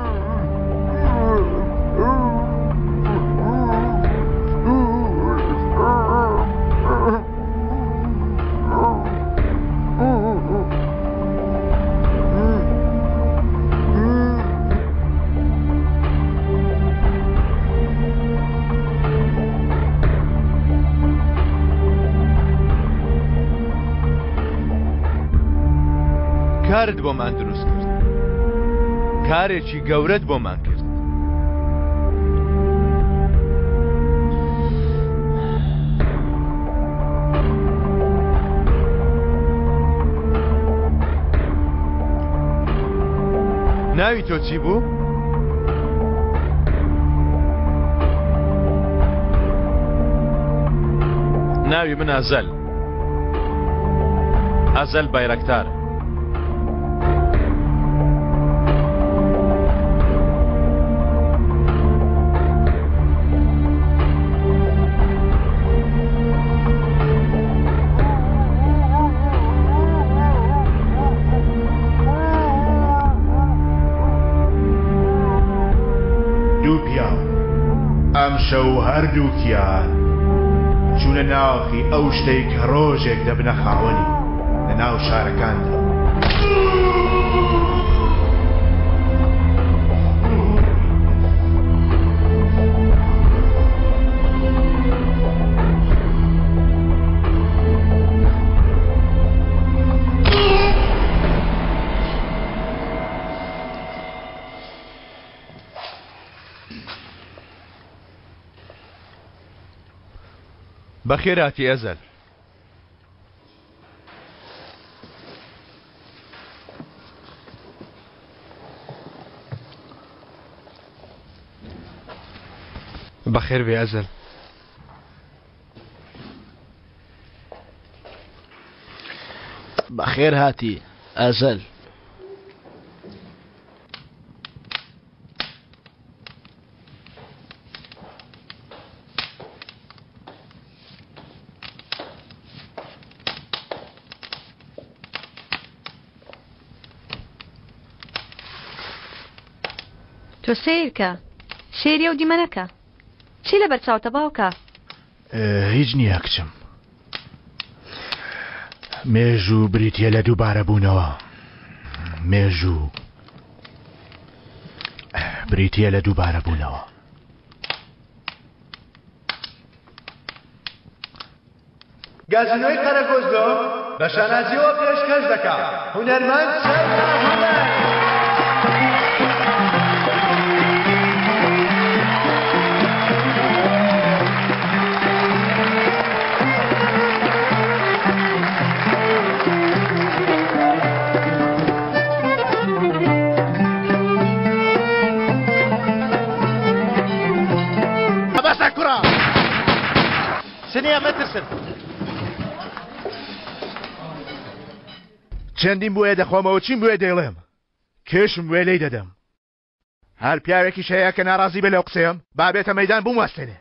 کارت بۆمان دروست کرد کارێکی گەورەت بۆمان کرد ناوی تۆ چی بوو؟ ناوی من ئازەل ئازەل بایرەکتار ئەم شەو هەردووکیان چوونە ناوەخی ئەو شتەی کە ڕۆژێک دەبنە خاوەنی لە ناو شارەکاندا بەخێراتی ئەزەل بەخێر بێ ئەزەل بەخێر هاتی ئەزەل تۆ سیرکە شێریە و دیمەنەکە چی لە بەرچاوتە باوکە؟ هیچ نییە کچم مێژوو بریتە لە دووبارە بوونەوە مێژوو بریتە لە دووبارە بوونەوە گازینۆی قەرەگۆزدۆ بە شانازیەوە پێشکەش دەکات هونەرمەند سنیا مەترسن چەندین بۆیە دەخۆمەوە چیم بۆیە دەیڵێم کێشم وێ لێی دەدەم هەر پیاوێکی شەیە کە ناڕازی بێ لەو قسەیەم با بێتە مەیدان بوومەستێنێ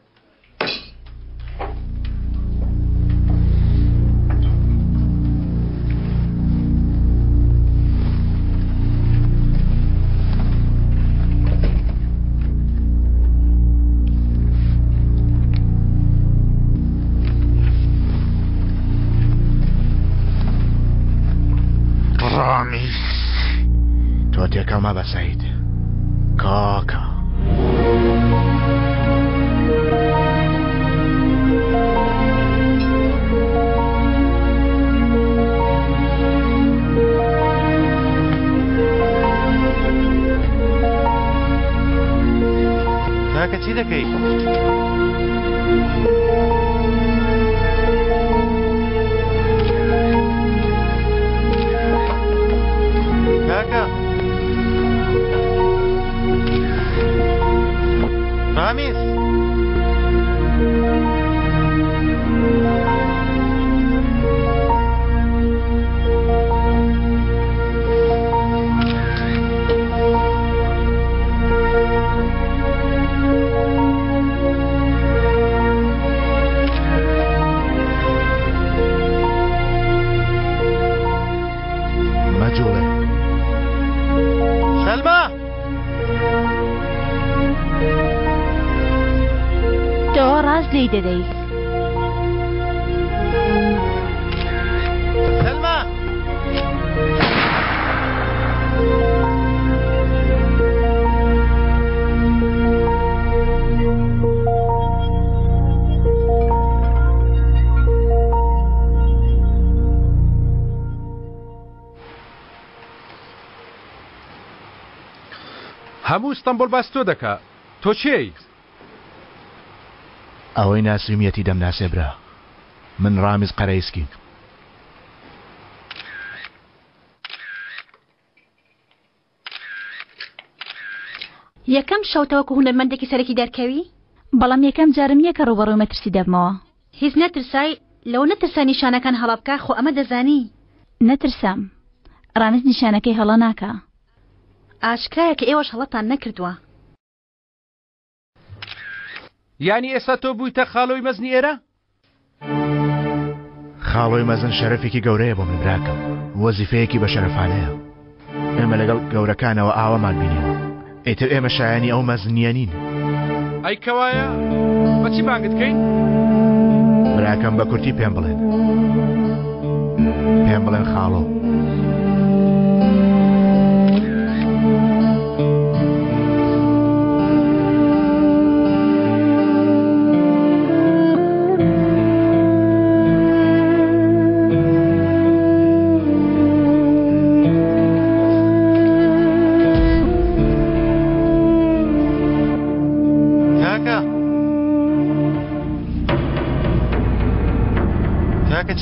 تۆ تێکەڵمە بە سەید کاکە کاکە چی دەکەی؟ کاکە ڕامیز ناجوڵێ سەلما تۆ ڕاست لێی دەدەی سەلما هەموو ئستەمبول باس تۆ دەکا تۆ چێی؟ ئەوەی ناسومیەتی دەمناسێ برا من ڕامیز قەرەیسکی یەکەم شەوتەوەکو هونەرمەندێکی سەرەکی دەرکەوی؟ بەڵام یەکەم جارم نییە کە ڕوبەڕووی مەترسی دەبمەوە. هیچ نەترسای لەو نەترسا نیشانەکان هەڵا بکە خۆ ئەمە دەزانی. نەترسام ڕامیز نیشانەکەی هەڵە ناکە. ئاشکرایە کە ئێوەش هەڵەتان نەکردووە. یانی ئێستا تۆ بوویتە خاڵۆی مەزنی ئێرە؟ خاڵۆی مەزن شەرەفێکی گەورەیە بۆ من براکەم وەزیفەیەکی بە شەرەفانەیە ئێمە لەگەڵ گەورەکانەوە ئاوامان بینیوە ئیتر ئێمە شایانی ئەو مەزنیە نین. ئەی کەوایە بەچی بانگت کەین؟ براکەم بە کورتی پێم بڵێن خاڵۆ.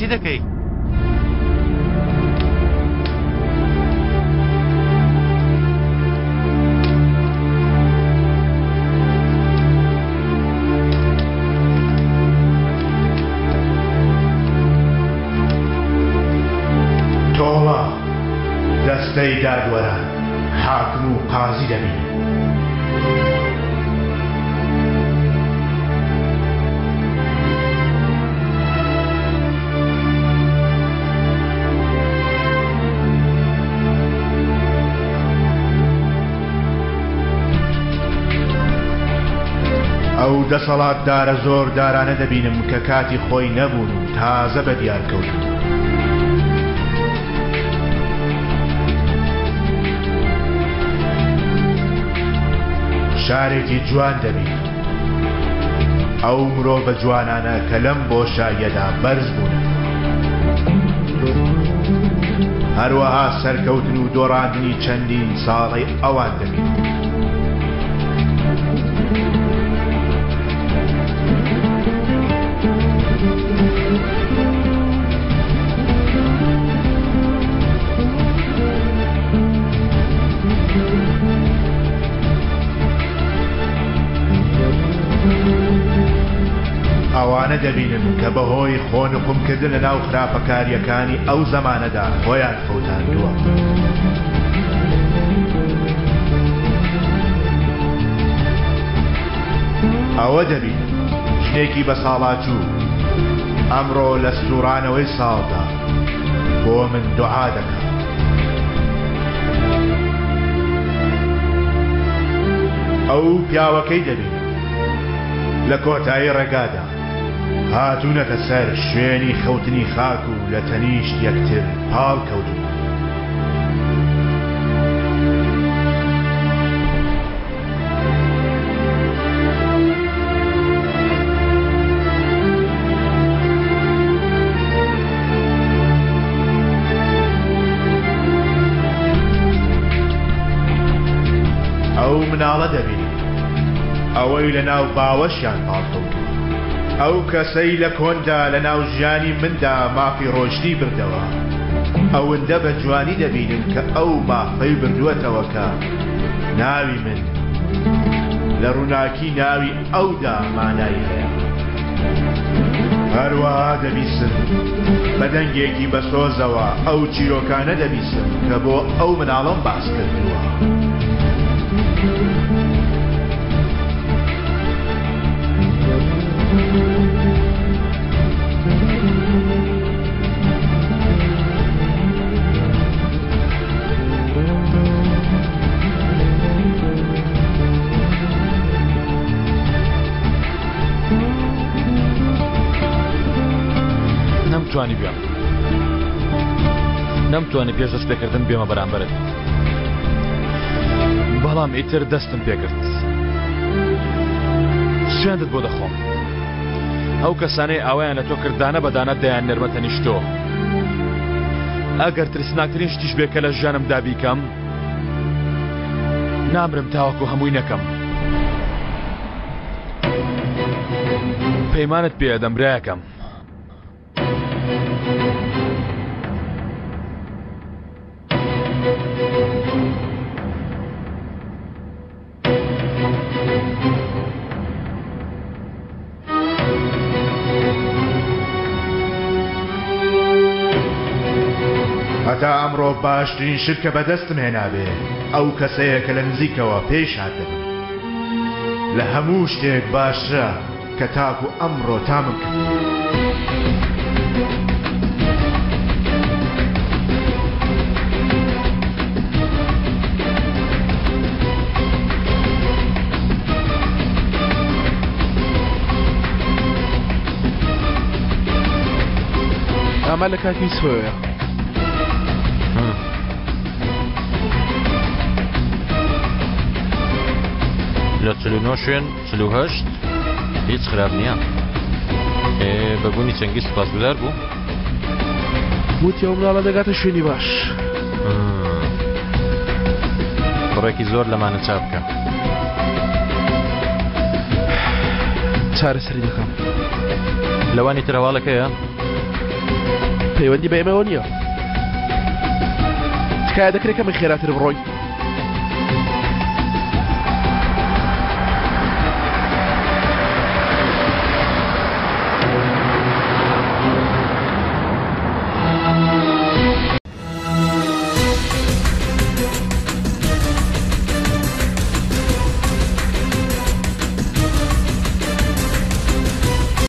چی دەکەی؟ تۆڵە دەستەی دادوەران حاکم و قازی دەبین. ئەو دەسەڵاتدارە زۆر دارانە دەبینم کە کاتی خۆی نەبوون و تازە بە دیار کەوتون. شارێکی جوان دەبین ئەو مرۆڤە جوانانە کە لەم بۆشاییەدا بەرز بوون هەروەها سەرکەوتن و دۆڕاندنی چەندین ساڵی ئەوان دەبین. ئەوانە دەبینم کە بەهۆی خۆنقمکردن لە ناو خراپەکاریەکانی ئەو زەمانەدا خۆیان فەوتاندووە. ئەوە دەبینم شتێکی بە ساڵاچوو ئەمڕۆ لە سوورانەوەی ساڵدا بۆ من دوعا دەکەم. ئەو پیاوەکەی دەبینم لە کۆتایی ڕێگادا هاتوونەتە سەر شوێنی خەوتنی خاک و لە تەنیشت یەکتر پاڵ کەوتون. ئەو مناڵە دەبینی ئەوەی لە ناو باوەشیان پاڵکەوتووە ئەو کەسەی لە کۆندا لە ناو ژیانی مندا مافی ڕۆژتی بردەوە ئەوەندە بە جوانی دەبینن کە ئەو مافەی بردووەتەوە کە ناوی من لە ڕووناکی ناوی ئەودا مانایی هەیە. هەروەها دەبیستم بە دەنگێکی بە سۆزەوە ئەو چیرۆکانە دەبیستم کە بۆ ئەو مناڵەم باس کردووە. نەمتوانێت پێش دەست پێکردن بێمە بەرامبەرت بەڵام ئیتر دەستم پێکرد سوێندت بۆ دەخۆم ئەو کەسانەی ئاوایان لە تۆ کردانە بەدانە دەیان نەرمەتە نیشتۆ ئەگەر ترسناکترین شتیش بێ کە لە ژیانمدا بیکەم نامرم تاوەکو هەمووی نەکەم پەیمانت پێ ئەدەم برایەکەم هەتا ئەمڕۆ باشترین شت کە بەدەستم هێنابێ ئەو کەسەیە کە لە نزیکەوە پێش هاتبم لە هەموو شتێک باشترە کە تاکو ئەمڕۆ تامم کرد ئەمە لە کاتی سوێە لە 49 شوێن 48 هیچ خراپ نییە بەبوونی چەنگی سوپاسگوزار بوو وتی ئەو مناڵە دەگاتە شوێنی باش کوڕێکی زۆر لەمانە چاپ بکە چارەسەری دەکەم لەوانی ترەواڵەکەیە پەیوەندی بە ئێمەوە نییە تکایە دەکرێت کە من خێراتر بڕۆی